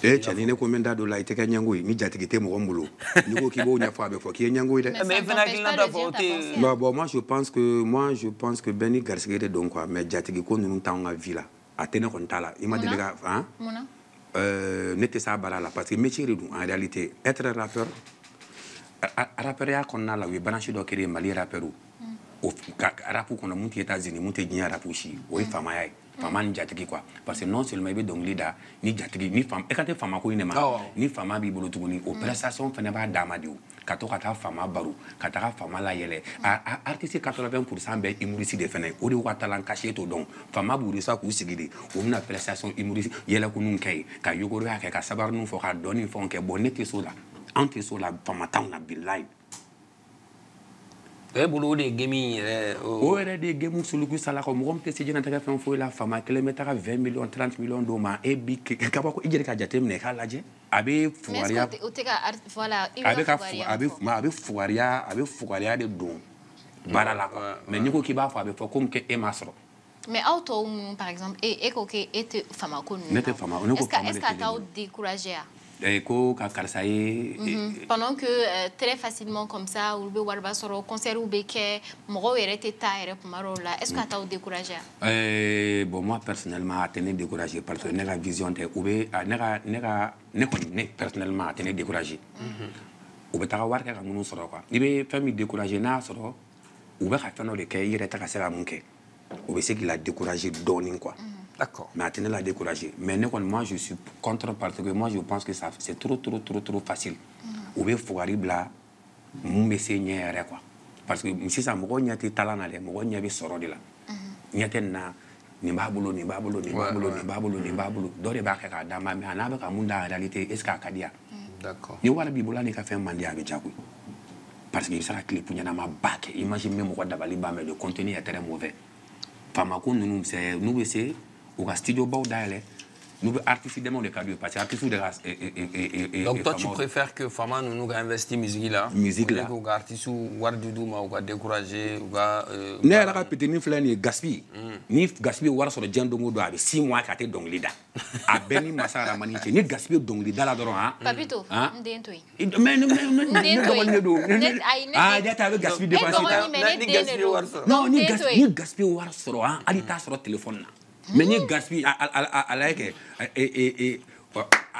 cɛ ni ne ko n bɛ da don la i tɛ kɛ ɲɛngo ye ni jatigi tɛ mɔgɔ min bolo n'i ko k'i b'o ɲɛfɔ a bɛ fɔ k'i ye ɲɛngo ye dɛ mais fana hakilina t'a fɔ o tɛ bon moi je pense que bɛɛ ni garisɛgɛ de don quoi mais jatigi ko ninnu t'anw ka vie la a tɛ ne kɔni t'a la i ma deli ka ne tɛ s'a baara la parce que métier de don en réalité être rappeur rappeuria kɔnɔna la u ye branche dɔ créer Mali rappeur o rap kɔnɔ mun tɛ États-Unis mun tɛ diɲɛ rap si o ye faamaya ye faama ni jatigi quoi parce que non seulement i bɛ dɔnkili da ni jatigi ni faama e ka tɛ faama ko in de ma ni faama b'i bolo tuguni o prestation fana b'a d'a ma de o ka to ka taa faama baro ka taga faama layɛlɛ artiste 80% bɛɛ humoriste de fana o de y'u ka talent caché t'o dɔn faama b'u de sa k'u sigi de o bɛna prestation humoriste yɛlɛkunnu kɛ yen ka yogoroya kɛ ka sabarinu fɔ ka dɔnni fɛnw kɛ bon ne tɛ s'o la an tɛ s'o la faama t'anw na bilahi bolo de gemi o yɛrɛ de gemu suluku sala ko mɔgɔ min tɛ se diɲɛnatigɛ fɛn foyi la faama kelen bɛ taga 20 millions 30 millions d'o ma e bi ka bɔ ko i jɛrɛ ka jate minɛ k'a lajɛ a bɛ fugariya a bɛ fugariya de don baara la quoi mais n'i ko k'i b'a fɔ a bɛ fɔ comme que e m'a sɔrɔ mais aw tɔw minnu par exemple e ko que e tɛ faama ko ninnu ne tɛ faama ne ko faama est-ce que a t'aw découragé a ko ka karisa ye pendant que très facilement comme ça olu bɛ wariba sɔrɔ concert bɛ kɛ mɔgɔw yɛrɛ tɛ taa yɛrɛ kuma dɔw la est-ce que a t'aw découragé a bon moi personnellement a tɛ ne découragé parce que ne ka vision tɛ u bɛ ne kɔni ne personnellement a tɛ ne découragé u bɛ taga wari kɛ ka minnu sɔrɔ quoi i bɛ fɛn min découragé n'a y'a sɔrɔ u bɛ ka fɛn dɔ de kɛ i yɛrɛ tɛ ka se ka mun kɛ u bɛ se k'i la découragé dɔɔnin quoi. D'accord. Mais à la décourager. Mais moi, je suis contre parce que moi, je pense que c'est trop facile. Ou bien, il faut arriver là, me saigner quoi. Parce que si ça me rend tes talents, me rend tes sorts de là. Nyate na ni babolo. Dore ba ka dama mais ana ba munda en réalité est-ce qu'à kadia. D'accord. Ni wala bibola ni ka fait mandia avec Jakou. Parce qu'il sera clip pour y en a ma bac. Imagine même quoi d'abali ba mais le contenu est très mauvais. Famako nous c'est nous c'est au studio Baudale, nous artistes de monde cadre parce que artistes de donc toi tu préfères que Fama nous investi musique là que artistes war dudu ma ou décourager ou ne la répéter ni flani gaspille ni gaspille war sur jandongo do avec 6 mois ka te donc lida a beni masara maniche ni gaspille donc lida la doron hein papito ndentoi mais ah ya ta gaspille de facile non ni gaspille war sur hein ali ta sur téléphone là mais ni gaspille à la que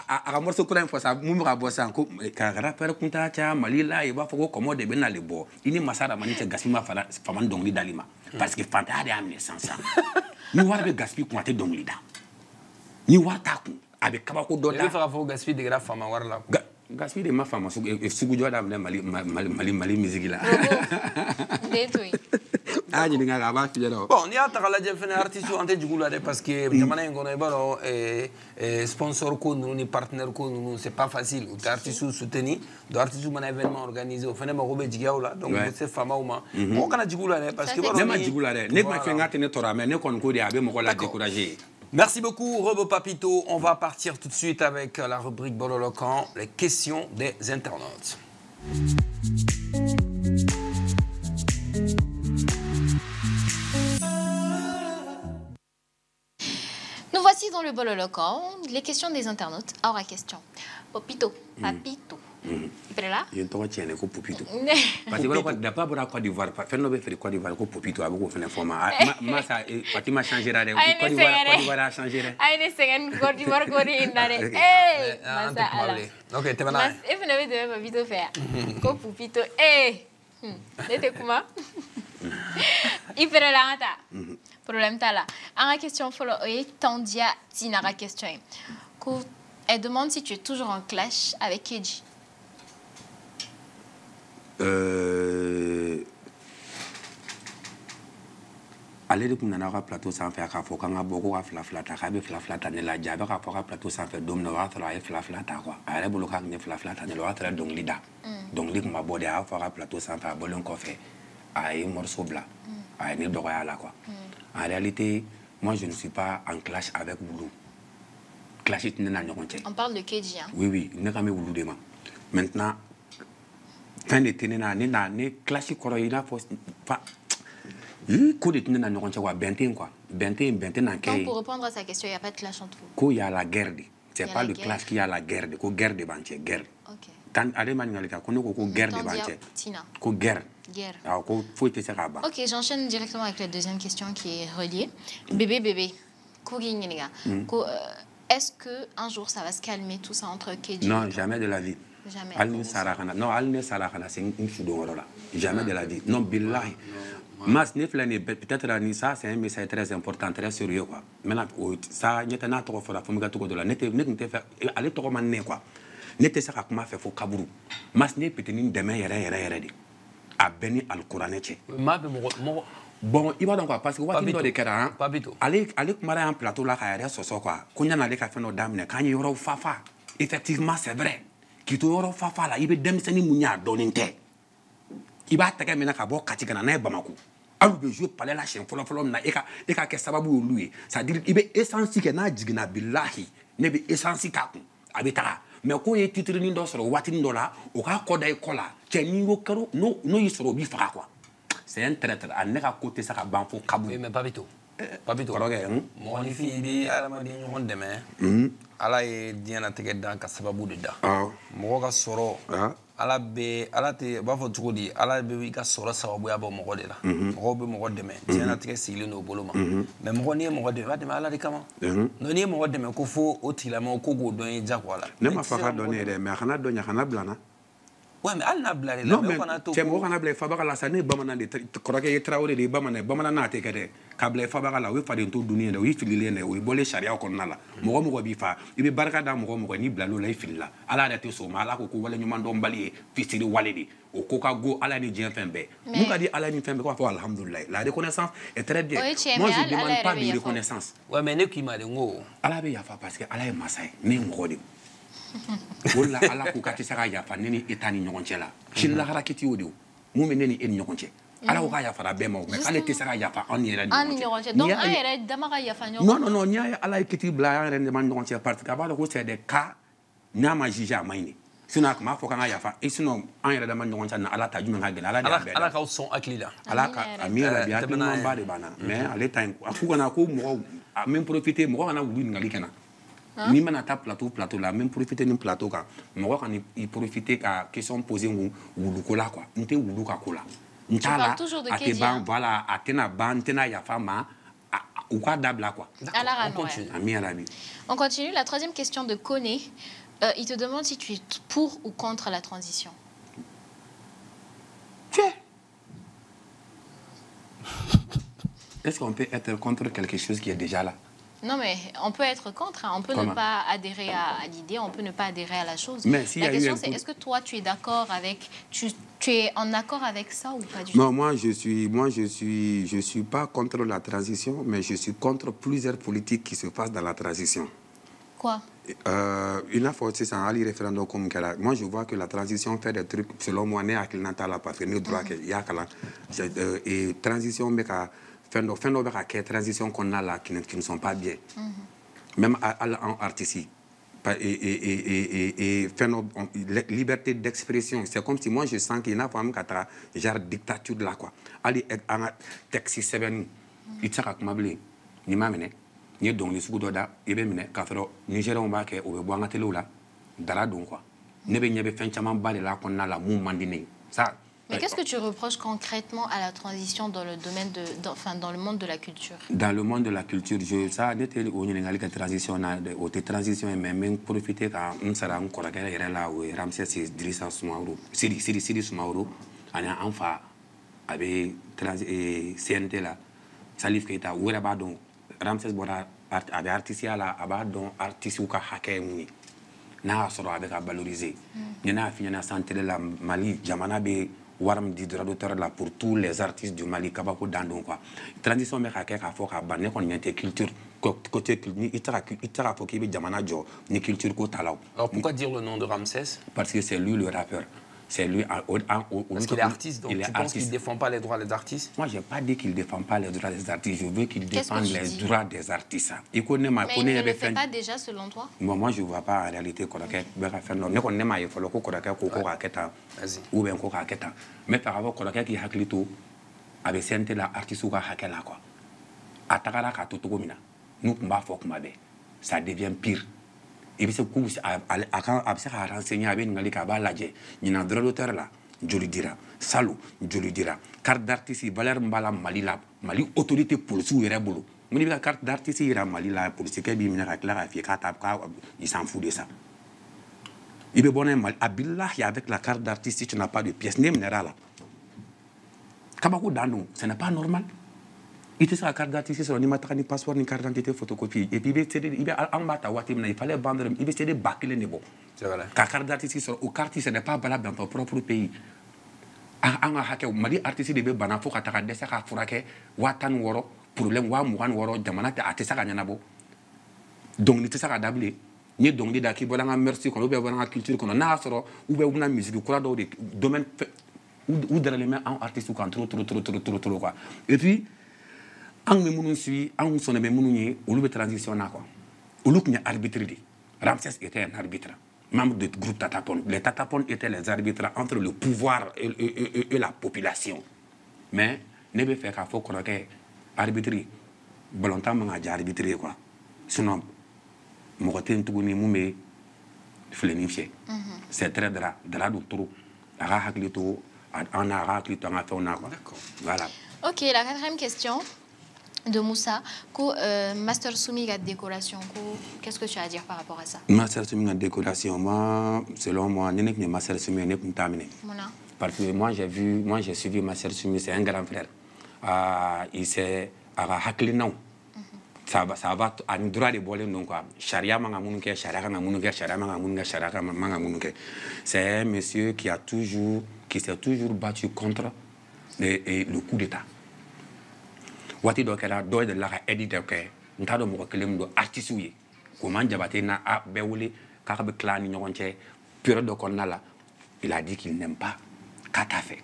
a morceau ko info ça mu ka bo san ko ka rappeur kunta cha malila e ba fo ko mo de be na le bo ini masara mani cha gaspille ma fala faman dongli dalima parce que fanta de amne sansa ni war be gaspille ko ate dongli da ni war ta ku avec kabako do da il faut gaspille de la fama war la gaspille de ma femme sugu joda mali musique là ah ni nga ba fi jero bon ni ata kala je fene artiste ante jugula de parce que jamana ngono baro sponsor ko nous ni partenaire ko nous c'est pas facile ou artiste soutenir do artiste man événement organisé au fene ma robe jigaula donc c'est fama ou ma on kana jugula de parce que ne ma jugula de ne ma fe ngate ne tora mais ne kon ko de abe mo ko la décourager. Merci beaucoup, Robo Papito. On va partir tout de suite avec la rubrique Bololocan, les questions des internautes. Nous voici dans le Bololocan, les questions des internautes. Alors, la question. Papito, Papito. Là? Il y a un temps qui est Popito. Parce que d'abord, pour la Côte d'Ivoire, faire nos faire Côte d'Ivoire, Popito, avec vous faire format. Moi, ça, Fatima changera. Côte d'Ivoire a changé. Aïe, c'est Côte d'Ivoire, Côte d'Ivoire. Hey, ok, t'es maintenant. Et vous n'avez de Papito faire. Popito, hey. C'était comment? Il fait la rata. Problème t'as là. En question, follow, Tandia, Tinara question. Elle demande si tu es toujours en clash avec Keji. Ale de kun nana ka plateau sanfɛ k'a fɔ k'an ka bɔ ko ka fila ta k'a bɛ fila ta ne la jaa a bɛ k'a fɔ ka plateau sanfɛ don min na o y'a sɔrɔ a ye fila ta quoi a yɛrɛ bolo k'a tun ye fila ta ne la o y'a sɔrɔ dɔnkili da dɔnkili tun ma bɔ de a y'a fɔ ka plateau sanfɛ a bɔlen kɔfɛ a ye morceau bila a ye ne dɔgɔya la quoi en réalité moi je ne suis pas en clash avec Wulu clash tɛ ne na ɲɔgɔn cɛ. On parle de Keji hein. Oui ne kan bɛ Wulu de ma maintenant fin de tene na ne clash kɔrɔ i n'a fɔ fa ko de tene na ɲɔgɔn cɛ quoi bɛn quoi bɛn na kɛ. Donc pour répondre à sa question, il n'y a pas de clash entre vous. Ko y a la guerre de c'est pas le clash qui a la guerre de ko guerre de b'an cɛ guerre. OK. Tan ale ma ɲininkali kɛ ko ne ko guerre de b'an cɛ. Ko guerre. Alors ko foyi tɛ se k'a ban. OK, j'enchaîne directement avec la deuxième question qui est reliée. Bébé Kogi ɲininka ko est-ce que un jour ça va se calmer tout ça entre Keji? Non, jamais de la vie. Jamais. Alni Sarakana. Non, Alni Sarakana, c'est une choudon. Jamais de la vie. Non, billahi. Mas Neflani, peut-être ça, c'est un message très important, très sérieux. Quoi. Maintenant, ça, il y a un autre fois, il faut me de la nette, allez, trop mané, quoi. Nette, ça, comment faire, faut Kabourou. Mas ne peut tenir demain, yere. A béni al Kouraneche. Bon, il va donc quoi, parce que what il doit de Kéran, allez, marrer un plateau là, à rien, ce quoi. Qu'on y en a les cafés, nos dames, quand il y aura fafa. Effectivement, c'est vrai. Qui te aura fafa là, il veut démissionner Mounia Doninte. Il va attaquer maintenant à bord Katigana, Bamako. Alors, je joue parler la chaîne, follow, na eka kesababu lui. C'est-à-dire, il est essentiel que na digna billahi, ne be essentiel kaku, abetara. Mais quand il est titre nindo sur watin dola, au cas koda kola, tchéningo karo, no yisro bifra quoi. C'est un traître, à n'est qu'à côté ça à banfo kabou. Oui, mais pas vite. Pas vite. Mon fille, elle m'a dit on demain. Ala ye diɲɛ tigɛ dan ka sababu de da mɔgɔ ka sɔrɔ ala tɛ b'a fɔ cogo di ala bɛ i ka sɔrɔ sababuya bɔ mɔgɔ de la mɔgɔw bɛ mɔgɔ dɛmɛ diɲɛ tigɛ sigilen don o bolo ma mais mɔgɔ n'i ye mɔgɔ dɛmɛ i b'a dɛmɛ ala de kama n'i ye mɔgɔ dɛmɛ ko fo o tigilamɔgɔ ko k'o dɔn i jagoya la ne ma fa ka dɔn ne yɛrɛ mais a kana dɔn a kana bila n na. Ouais, mais elle n'a pas blagué. Non, mais c'est moi qui a blagué. Fabaga la sane, bamana de croquer et traoré de bamana n'a été qu'elle câble Fabaga la oui fallait tout donner le oui filé oui bolé charia au cornala. Moi bifa, il est barca dans moi ni blalo la fila. Ala de tout ma la coco wala nyumando mbali fistiri waledi. Au coca go ala ni dien fembe. Nous a dit ala ni fembe quoi alhamdulillah. La reconnaissance est très bien. Moi je demande pas de reconnaissance. Ouais, mais ne qui m'a dit ngo. Ala be yafa parce que ala est masai, ni ngodi. Wala ala ko kati saka yafa neni etani ɲɔgɔn cɛ la sini lahara kiti o de o mun bɛ ne ni e ni ɲɔgɔn cɛ ala ko k'a yafara bɛɛ ma o mais k'ale tɛ se ka yafa an yɛrɛ ni ɲɔgɔn cɛ donc an yɛrɛ dama ka yafa ɲɔgɔn non n'i y'a ye ala ye kiti bila an yɛrɛ dama ni ɲɔgɔn cɛ parce que a b'a dɔn ko c'est des cas n'a ma juger a ma ɲi sinon a tun b'a fɔ k'an ka yafa et sinon an yɛrɛ dama ni ɲɔgɔn cɛ na ala ta jumɛn ka gɛlɛn ala de y'a bɛɛ ala k'aw sɔn hakili la ala ka a mi yɛrɛ bi hakili ɲumanba de b'an na mais ale ta in a f'u kana ko mɔgɔw a même profiter mɔgɔ kana wulu ɲininkali kɛ na. Ni mana ta plateau la même profiter ni plateau kan mɔgɔ kan i profiter ka question poser wulu ko la quoi n tɛ wulu ka ko la n t'a la a tɛ ban voilà a tɛna ban n tɛna yafa ma u k'a dabila quoi. On continue la troisième question de Koné. Il te demande si tu es pour ou contre la transition. Est-ce qu'on peut être contre quelque chose qui est déjà là? Non, mais on peut être contre, hein. On peut ne pas adhérer à l'idée, on peut ne pas adhérer à la chose. Mais si la question, c'est est-ce que toi, tu es d'accord avec... Tu es en accord avec ça ou pas du tout? Non, moi, je suis pas contre la transition, mais je suis contre plusieurs politiques qui se passent dans la transition. Quoi? Une fois, c'est un référendum comme ça. Moi, je vois que la transition fait des trucs, selon moi, n'est à qu'il n'a pas parce que nous droit qu'il y a et transition, mais fin de transition qu'on a là qui ne sont pas bien. Même en artistique. Et liberté d'expression. C'est comme si moi je sens qu'il y a une femme qui a genre dictature de la quoi. Ali en taxi 7 il t'a comme ni mamene ni donc les sous d'oda et bien mine quand Nigeria on va que au bois en télé là dara donc quoi. Ne be nyebe fin chama balé là qu'on a la mouvement dîner. Ça. Mais qu'est-ce que tu reproches concrètement à la transition dans le domaine dans le monde de la culture? Dans le monde de la culture, ça n'était au Sénégal que transition au transition et même profiter quand on sera encore là où Ramsès Idrissa Soumaoro, Sidi Soumaoro, en fa avec CNT là, Salif Keita où est donc Ramsès Bora avec artisanat là, avec donc artiste ou hacker muni, n'a soro avec à valoriser. Il y en a fini à santé la Mali, Jamana be waram di droit d'auteur là pour tous les artistes du Mali kabako dandon quoi transition me ka fo ka ban ne kon ñente culture côté ni itara fo ki be jamana jo ni culture ko talaw. Alors pourquoi dire le nom de Ramsès? Parce que c'est lui le rappeur. C'est lui parce qu'il est artiste, donc tu penses qu'il ne défend pas les droits des artistes? Moi, je n'ai pas dit qu'il ne défend pas les droits des artistes. Je veux qu'il défende les droits des artistes. Mais il ne le fait pas déjà, selon toi? Moi, je ne vois pas en réalité mais par rapport à qui a clito, avec CNT, l'artiste ou la quoi. À Takara, nous, ça devient pire. Et puis, c'est à renseigner avec une cabaladje. Il y a un droit d'auteur là, je le dirai. Salou, je le dirai. Carte d'artiste, Valère Mbala, Mali là. Mali, autorité pour le sous et rebolo. Mais la carte d'artiste, il y a Mali là, pour ce qui est bien, il s'en fout de ça. Il est bon, Abillah, avec la carte d'artiste, si tu n'as pas de pièce, n'est pas là. Kabako Danou, ce n'est pas normal. Il était sur la carte d'identité, sur ni passeport, ni carte d'identité, photocopie. Et puis, il fallait vendre, il va essayer de bâcler les bons. C'est vrai. La carte d'identité, sur au quartier, ce n'est pas valable dans ton propre pays. En hacker, Mali artiste de Banafo, Kataka, Dessaka, Fourake, Watan Woro, problème, Wamuan Woro, Damanate, Atesaka Yanabo. Donc, il était ça à d'abler. Ni donc, il y a qui veulent un merci, qu'on veut avoir une culture, qu'on a ou une musique, qu'on a dans des domaines où dans les mains, un artiste, ou trop, quoi. Et puis, en me suit, en son émounou, ou le transition quoi. Ou le arbitre. Ramsès était un arbitre, membre du groupe Tatapon. Les Tatapon étaient les arbitres entre le pouvoir et la population. Mais ne peut faire qu'à faut qu'on ait arbitré. Volontairement, on a arbitré quoi. Sinon, mon côté tout le monde flénifié. C'est très drap de trop. On a fait D'accord. Voilà. Ok, la quatrième question de Moussa, Master Soumi la décoration, qu'est-ce que tu as à dire par rapport à ça? Master Soumi la décoration, moi, selon moi, je n'ai pas Master Soumi, n'est pas terminé. Parce que moi j'ai suivi Master Soumi, c'est un grand frère. Il s'est haklinan. Ça va à une droite de boler donc quoi. Sharia mangamunuke, sharia mangamunuke, sharia mangamunuke, sharia mangamunuke. C'est un monsieur qui s'est toujours battu contre le coup d'État. Wati do kera do de la éditer que ntado mo kelem do artiste wi ko man jabate na a bewuli ka be clan ni ñonche période ko nala il a dit qu'il n'aime pas Katafe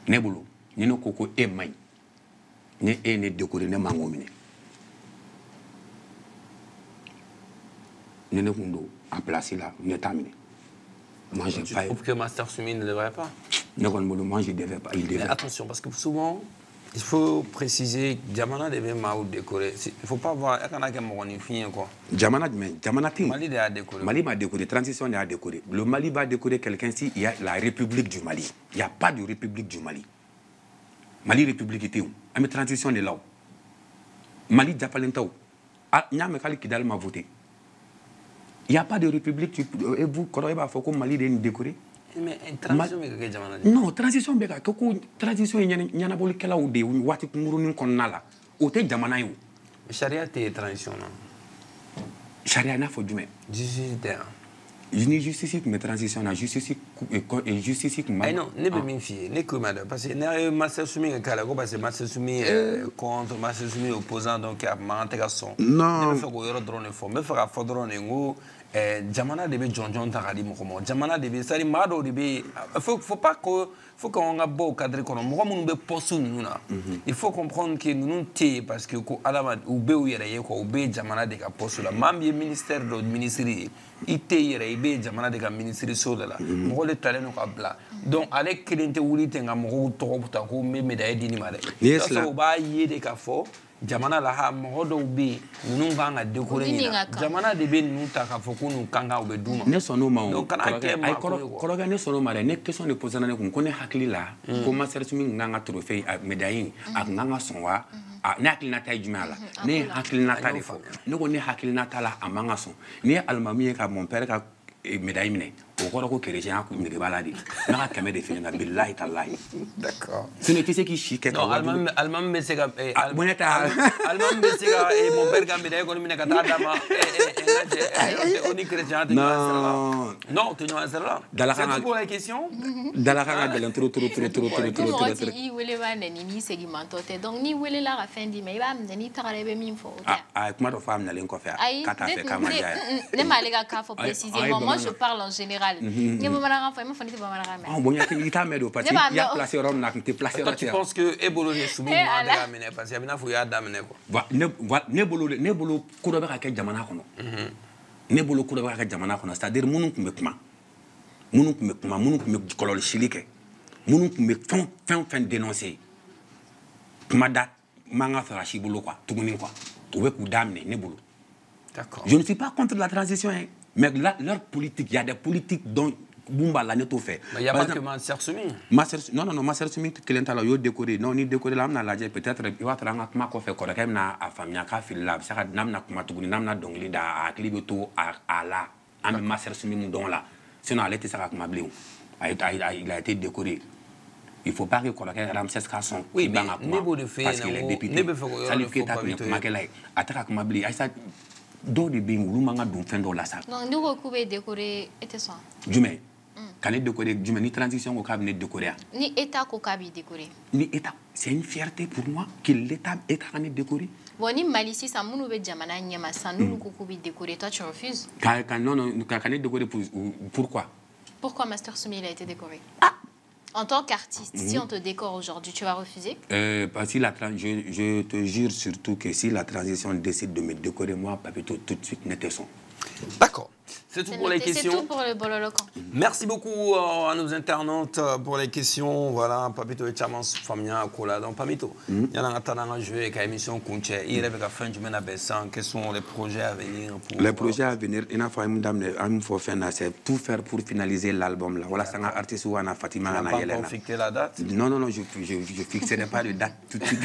nebulu ni no koko e may ni e ne décorer ne mangomine ne kundo en place là ne terminé. Moi je pas trouve que Master Soumi ne devrait pas. Ne kon moi je devais pas, il devait. Mais attention parce que souvent il faut préciser que Jamana devait mal décorer. Il ne faut pas voir quoi. Jamana Mali a décoré. Mali m'a décoré, transition a décoré. Le Mali va décorer quelqu'un si il y a la République du Mali. Il n'y a pas de République du Mali. Mali République était où? Mais transition est là. Mali Japalentao. Il y a un mec qui m'a voté. Il n'y a pas de République. Et vous, quand il faut que Mali décoré. Mais transition non, transition transition il y a ou de wati nguru ni konnala o te jamana yo Charia t'es transition non? Charia n'a pas du mais. Je n'ai justice que mes transitions, justice que ma. Non, ne peux m'y fier, ne que madame, parce que ne master soumis à Calago, parce que master soumis contre, master soumis opposant, donc à Mantegason. Non. Ne me fais pas drone fort, me fera fort drone ou Jamana de John Taradi Mokomo, Jamana de Sari Mado de faut pas que. Il faut qu'on ait beau cadre qu'on a poste il faut comprendre que nous sommes parce que Alama ou Béou yere ko Bé jamana de ka poste la mamie ministère de ministère ite yere Bé jamana de ka ministère so la mo le talent ko bla donc avec kelente wuli tenga mo to ta ko me médaille dini mare so ba yede ka fo jamana la ha mo do be nous nga décorer jamana de be nous ta ka fo ko nous kanga o be duma ne sono ma donc kana ke ma ko ne sono mare ne question de poser na ko ne hakili la ko ma ser sumi nga trophée médaille ak nga sonwa ne hakili na tay jumala ne hakili na ta defo ne ko ne hakili na ta la amanga son ne almami ka mon père ka médaille mine au koro ko chrétien ko ne baladi na ka de fini na billahi tallahi d'accord ce n'est que ce qui chique non allemand me sega allemand me sega et mon père ga médaille ko mine ka ta dama on est chrétien non tu n'as pas c'est pour la question dalaka de l'intro trop i wele ba ni segmento te donc ni wele la ra fin di mais ba ni tarebe mi fo kuma do femme na len ko faire kata fait kama ya ne malega ka faut précisément moi je parle en général ne me mara fa me fani te ba mara ah bon ya ki ta medo parce que ya placer rom na te placer toi tu penses que ebolo ne soumis moi de ramener parce que bina fo ya damene ko ne bolo ko do ba ka jamana kono ne bolo ko do ba ka jamana kono c'est-à-dire munu kumbe kuma munu kolol chilike munu kumbe fin dénoncer kuma da manga fera chibolo quoi tuguni quoi to be ku damne ne bolo d'accord je ne suis pas contre la transition hein. Mais leur politique, il y a des politiques dont Bumba l'a tout fait. Mais il n'y a pas que Master Soumi. Non, Master Soumi, qui est là, il décoré. Non, il décoré là, peut-être, il va être là, il fait correct, il a famille, il a fait là, il a fait là, donc il a clivé à là, à Master Soumi, donc là. Sinon, il a été ça, il a été décoré. Il ne faut pas que le Ramsès Kasson, oui, mais parce qu'il est député. Ça lui fait ça. Do de bing lu manga dum fendo la sa non nous recouvrer décorer était ça jume kan décorer jume ni transition au cabinet décorer ni état ko kabi décorer ni état c'est une fierté pour moi que l'état kan décorer bon ni malici ça munu be jamana nyama ça nous ko kubi décorer toi tu refuses non kan décorer pourquoi Master Soumi il a été décoré en tant qu'artiste, si on te décore aujourd'hui, tu vas refuser? Parce que je te jure surtout que si la transition décide de me décorer, moi, Papito, tout de suite, n'était son. D'accord. C'est tout pour les questions. C'est tout pour le Bololocan. Merci beaucoup à nos internautes pour les questions. Voilà, Papito et Chaman Famia Kola. Donc, Papito, il y a un jeu avec l'émission Kunche. Il y a la fin du mène à Bessan. Quels sont les projets à venir? Les projets à venir, il faut tout faire pour finaliser l'album. Voilà, c'est un artiste ou un Fatima. Tu n'as pas encore fixé la date? Non, je ne fixerai pas de date tout de suite.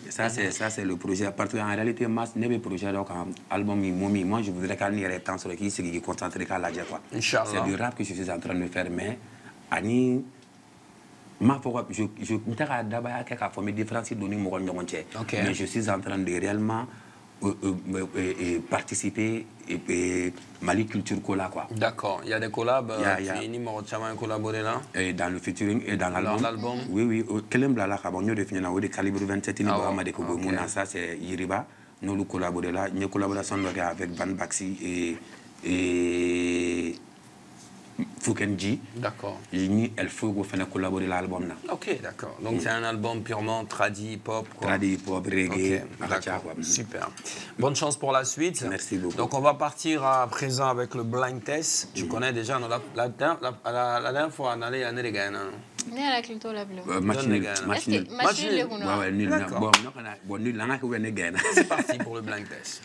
Ça c'est le projet. Parce qu'en réalité, le projet, donc, album, moi je voudrais qu'il y ait un temps sur qui se concentrer sur la quoi. C'est du rap que je suis en train de faire, mais Annie, je mais je suis en train de réellement participer et Mali Culture Cola quoi. D'accord, il y a des collabs, collaboré là. Et dans le featuring et dans l'album. Oui, Kelembla là, de calibre 27 ça c'est Yiriba. Nous collaborons là, une collaboration avec Van Baxi et Foukenji. D'accord. Elle faut faire collaborer l'album là. Ok, d'accord. Donc c'est un album purement tradi pop. Tradi pop, reggae. Okay. Super. Bonne chance pour la suite. Merci beaucoup. Donc on va partir à présent avec le blind test. Tu connais déjà la dernière fois on allait à Nerigana. La culture la bleue. C'est parti pour le blind test.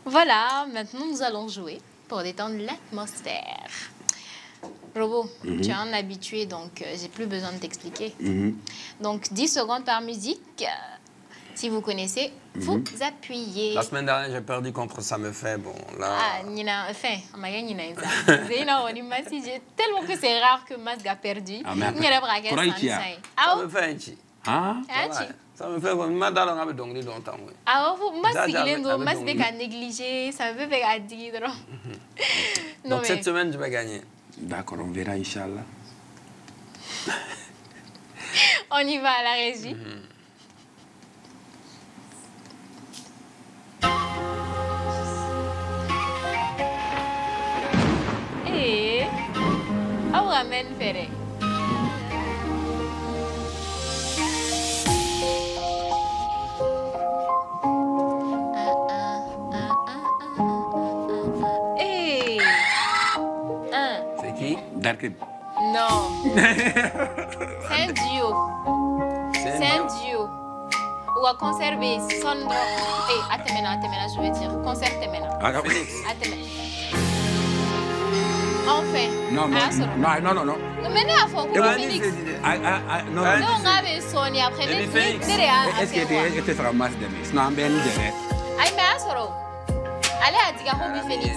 Voilà, maintenant nous allons jouer pour détendre l'atmosphère. Robo, tu es un habitué, donc j'ai plus besoin de t'expliquer. Donc 10 secondes par musique. Si vous connaissez, vous appuyez. La semaine dernière, j'ai perdu contre Ça me fait. Bon, là... Ah, Nina, enfin, on m'a gagné Nina. Tellement que c'est rare que Mas a perdu. Ah, mais après, Il y a des braquettes Ça me fait un chi. Ah? Ça me fait comme mal dans le donc longtemps. Ah, vous, Mas n'est qu'à négliger, ça me fait faire à dire. Donc cette semaine, je vais gagner. D'accord, on verra, Inch'Allah. On y va à la régie. Et on ramène Ferré. C'est qui? Darkid. Non. C'est un duo. C'est un duo. Ou à conserver Sondro. Et Atemena, je veux dire. Concert Temena. Atemena. Enfin. Non. Mais non, il faut que Phoenix. Non, on avait Sony après. est-ce que tu feras masse de mes? Non, ben, Aïe, mais Asoro. Allez à Diga Phoenix.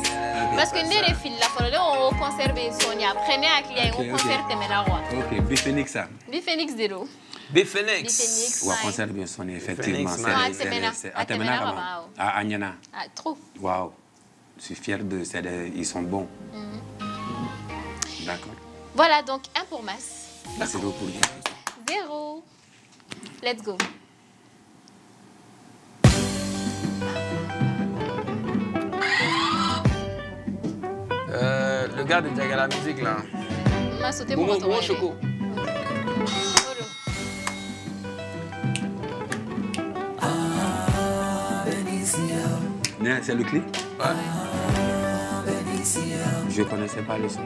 Parce que nous, les filles, on conserve Sony. Prenez un client, on conserve Temena. Ok, Biphénix ça. Biphénix 0. Biphénix. On va conserver Sony, effectivement. C'est Atemena. À Agnana. Ah, trop. Waouh. Je suis fier de ces. Ils sont bons. D'accord. Voilà, donc 1 pour Mas. C'est pour lui. 0. Let's go. Le gars de Diaga la musique là. M'a sauté mon retour. Momo Choco. C'est le clip? Ouais. Je ne connaissais pas le son.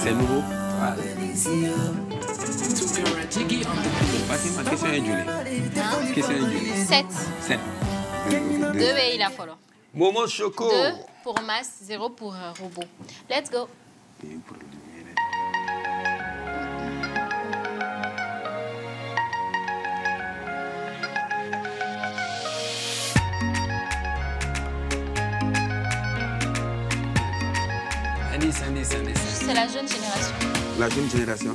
C'est nouveau? Ma question est Julie. Question est Julie. 7. 7. 2 et il a fallu. Momo Choco. 2 pour Mas, 0 pour Robot. Let's go. C'est la jeune génération. La jeune génération?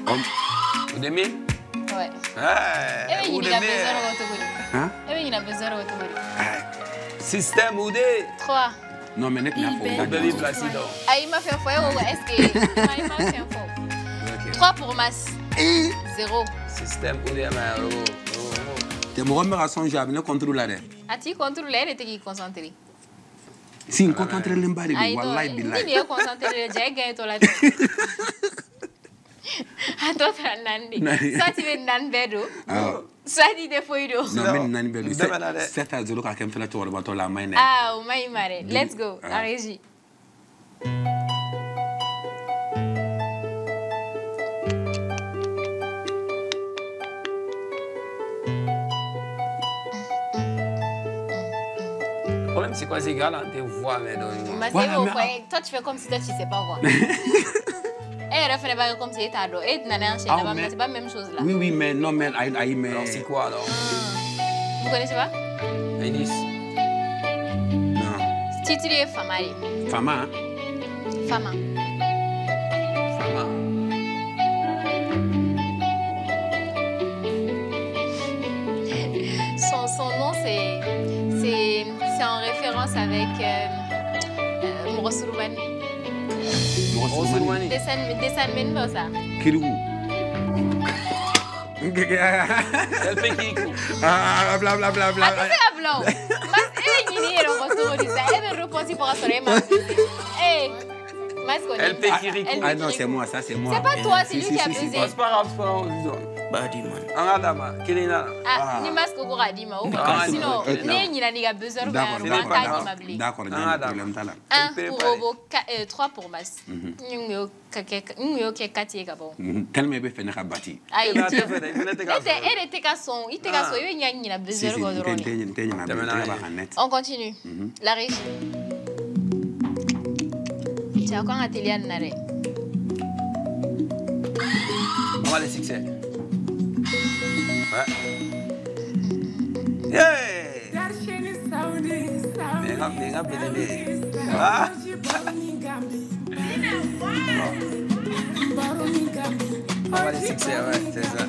Au demi? Ouais. Ouais. Il a besoin de votre Hein? Il a besoin de votre Système Oudé. 3. Non, mais n'est pas Baby Placido. Ah, il m'a fait un foyer ou est-ce que. Il m'a fait un foyer. 3 pour Mas. 0. Système Oudé. Tu me remets à son job, ne contrôle la reine. As-tu contrôlé? Elle était qui concentrée? Si, on concentre l'embari, wallahi billahi. Il est concentré, j'ai gagné ton la vie. Attends, Nandi. Soit tu veux Nan Bedo, soit tu te fouilles d'eau. Non, mais Nan Bedo. C'est à 0 quand fait la tour de la main. Ah, au Maïmare. Let's go, la régie. Le problème, c'est quoi, ces gars-là, tes voix, mais toi, tu fais comme si toi, tu sais pas quoi. Elle ne fait pas comme si elle était ado. Et c'est pas la même chose là. Oui, mais non, mais alors, c'est quoi alors? Vous connaissez pas? Aïdis. Non. Titri est Famari. Fama? Fama. Son nom, c'est en référence avec Morosuruban. Morosuruban. Dessin même ça. Kirou. Elle fait qui? Ah, blablabla. Ah, c'est la blanc. Mais il est retour de ça. Elle veut repenser pour assurer ma musique. Elle fait Kirikou. Ah non, c'est moi, ça c'est moi. C'est pas toi, c'est lui qui a pesé. C'est pas grave, c'est pas grave. Badi man. Angadama, Kilina. Ah, ni masque au Radima. Sinon, ni a besoin de D'accord, 1 pour Robo, 3 pour Mas. Tellement bien fait n'a bâti. Elle était qu'à son, il était qu'à son, il a besoin de. On continue. La régie. Tu as encore un atelier à Nare. On va les succès. Ouais. Yeah! Menga belele. Ah! On va les succès, ouais, c'est ça.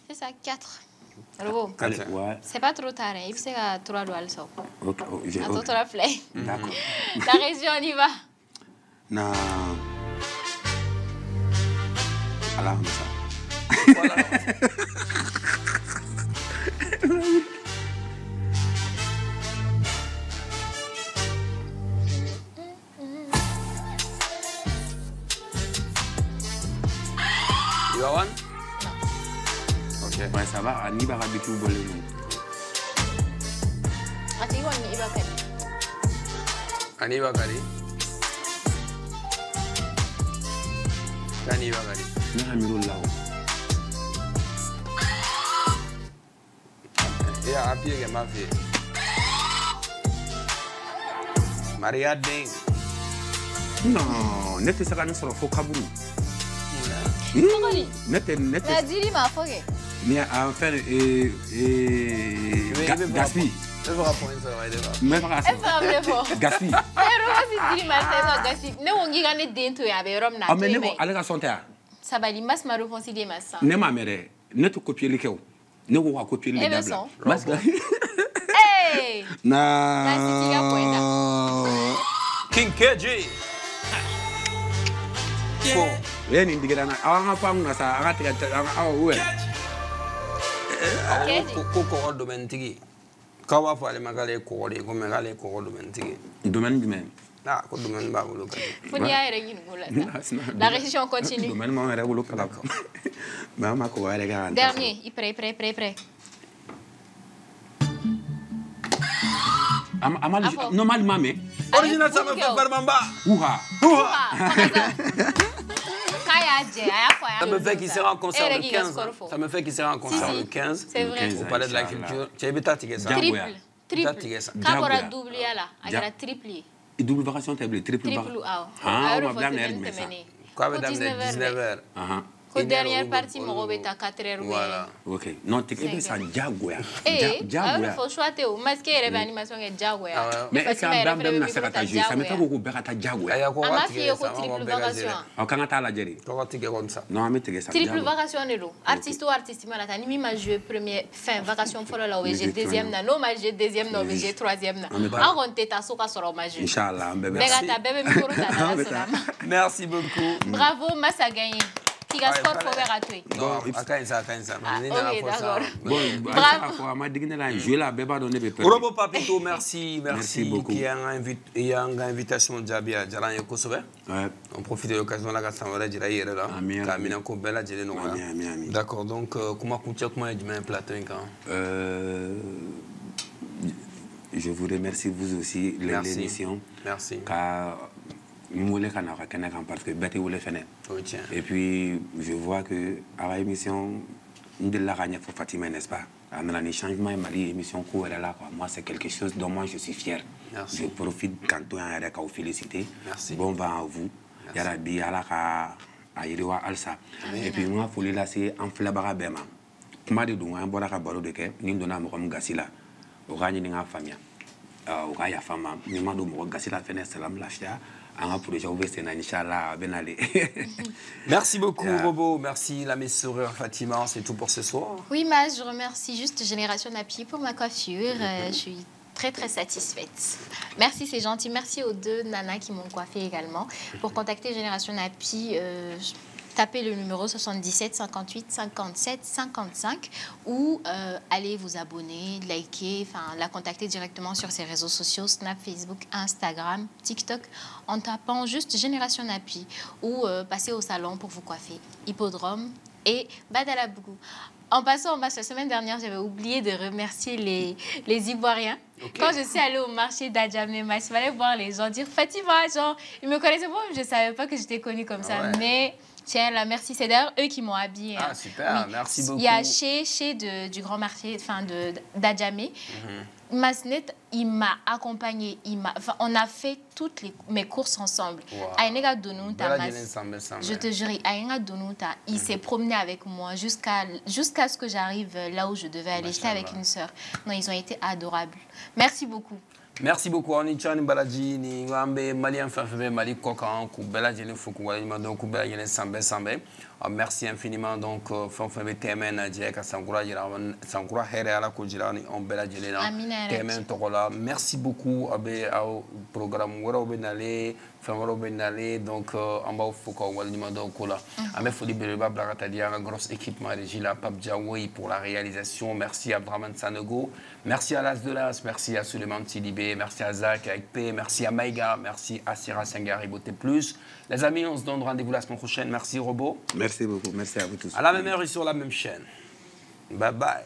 C'est ça, 4. Robo. Allez, ouais. C'est pas trop tard, hein. Il faut que 3 doigts le saut. Ok, j'ai Attends, tu la flèche. D'accord. Ta région, on y va. Non. Alors, ça. Voilà. You want one? Ok. Ouais, ça va. Ani va barbecue bolé. Ati on ni iba kani. Ani Bakari. Kani Bakari. Ne hamiro là. Et à pied que m'a fait. Maria Deng. Non, ne te sera ne sera fo kaburu. Kokoli. Ne te La diri ma foge. mais enfin Gaspi. Je vais répondre ça, ouais, déjà. Mais pas E fa me fo. Gaspi. E ro si diri ma se no gasi. Ne wongi ga ne dento ya be rom na Ah to mais ne me. allez son terre. Sabali mas ma réponse di ma sa. Ne ma mère, ne te copier les kew. Ne ko copier les Eh ben diables. son. Mas Hey! na Basi tiga poeta. King KG. Bon. Yen indigira na awanga pam na sa anga tiga awa we. KG. Koko domaine tigi. Kawa fa le magale ko le ko megale ko domaine tigi. Domaine du même. Ah, ko domaine ba wolo kadi. Funi ya ere ngin gula. La région continue. Domaine mo era wolo kala. Mama ko wale ga. Dernier, il prêt. Amal normalement mais Original ça me fait faire mamba. ouha. Ça me fait qu'il sera en concert le 15. Ça me fait qu'il sera en concert le 15. C'est vrai. Au Palais de la Culture. Tu as vu ça? Triple. Kabora double yala. Agara triple. Et double vacation table triple Triple ou Ah, ah. on va bien mais ça. Quoi, mesdames, 19h. Ko dernière partie mo robé ta 4h. Voilà. OK. Non, tu es ça jagoya. Eh, Jagoya. faut choisir au masque et animation est jagoya. Mais est-ce que dame na sekata jouer ça me fait beaucoup berata jagoya. Aya ko Ama wati fi ko triple vacation. O kan ta la jeri. ko wati comme ça. Non, mais tu ça. Triple vacation de l'eau. Artiste ou artiste malata ni mi ma jouer premier fin vacation follow la OVG deuxième na no ma jouer deuxième na OVG troisième na. En ronté ta soka soro ma jouer. Inchallah, bébé. Bega ta bébé micro ta la salam. Merci beaucoup. Bravo Massa gagné. Tiga score faut faire à toi. Non, akansa. Ok, d'accord. Bon, Bravo. ma digné la jouer la bébé donner be Robo Papito, merci beaucoup. Qui a une invitation Jabia Jalan Kosovo. Ouais. On profite de l'occasion là quand on va dire hier là. Amin. Kamina ko bella jele no. Amin. D'accord. Donc comment couture comment du même plateau quand je vous remercie vous aussi l'émission. Merci. Car parce que bête ou les fenêtres. Et puis je vois que à l'émission de la gagne pour Fatima, n'est-ce pas? On a un changement Mali émission court là quoi. Moi c'est quelque chose dont moi je suis fier. Merci. Je profite quand on a à vous féliciter. Merci. Bon vent à vous. Yarabi alaka ayiriwa alsa. Et puis moi faut là c'est en flabara bema. Kuma de dun an bɔra ka baro de kɛ ni donna mɔgɔ min gasi la o k'a ɲini k'a faamuya o k'a yafa n ma ni ma don mɔgɔ gasi la fɛnɛ salam lafiya an ka projet bɛ sen na inchallah a bɛ nale. Merci beaucoup Robo, merci la messeureur Fatima, c'est tout pour ce soir. Oui Mas, je remercie juste Génération Napi pour ma coiffure. Je suis très satisfaite. Merci, c'est gentil. Merci aux deux nanas qui m'ont coiffée également. Pour contacter Génération Napi, tapez le numéro 77 58 57 55 ou allez vous abonner, liker, la contacter directement sur ses réseaux sociaux, Snap, Facebook, Instagram, TikTok, en tapant juste Génération Napi ou passez au salon pour vous coiffer. Hippodrome et Badalabougou. En passant au match la semaine dernière, j'avais oublié de remercier les Ivoiriens. Okay. Quand je suis allée au marché d'Adjamé, il fallait voir les gens dire Fatima, genre, ils me connaissaient pas, je ne savais pas que j'étais connue comme ça. Ouais. Mais tiens, là, merci, c'est d'ailleurs eux qui m'ont habillée. Ah, super, oui. Merci beaucoup. Il y a chez du grand marché d'Adjamé. Masnet, il m'a accompagné. Enfin, on a fait toutes mes courses ensemble. Aïnega Donuta, je te jure, Aïnega Donuta, il s'est promené avec moi jusqu'à ce que j'arrive là où je devais aller. J'étais avec une sœur. Non, ils ont été adorables. Merci beaucoup. Merci beaucoup. On est en Baladji, ni Wambe, Malien Fafé, Mali Kokan, Koubela, Jene Foukou, Mado Koubela, Jene Sambe Sambe. Merci infiniment. Donc, Fafé Temen, Djeka Sankura, Sankura, Here, Ala Kojirani, on Bela Jelena, Temen Tokola. Merci beaucoup au programme Wara Benale, Famaro Benale, donc en bas au Foucault, Walimado Kola. Amé Foli Bereba, Blagatadia, la grosse équipe Marie-Gila, Pape Djaoui pour la réalisation. Merci à Abdraman Sanego. Merci à Las de Las, merci à Suleiman Tidibé, merci à Zach avec P, merci à Maïga, merci à Sira Sangari Beauté Plus. Les amis, on se donne rendez-vous la semaine prochaine. Merci Robo. Merci beaucoup, merci à vous tous. À la même heure et sur la même chaîne. Bye bye.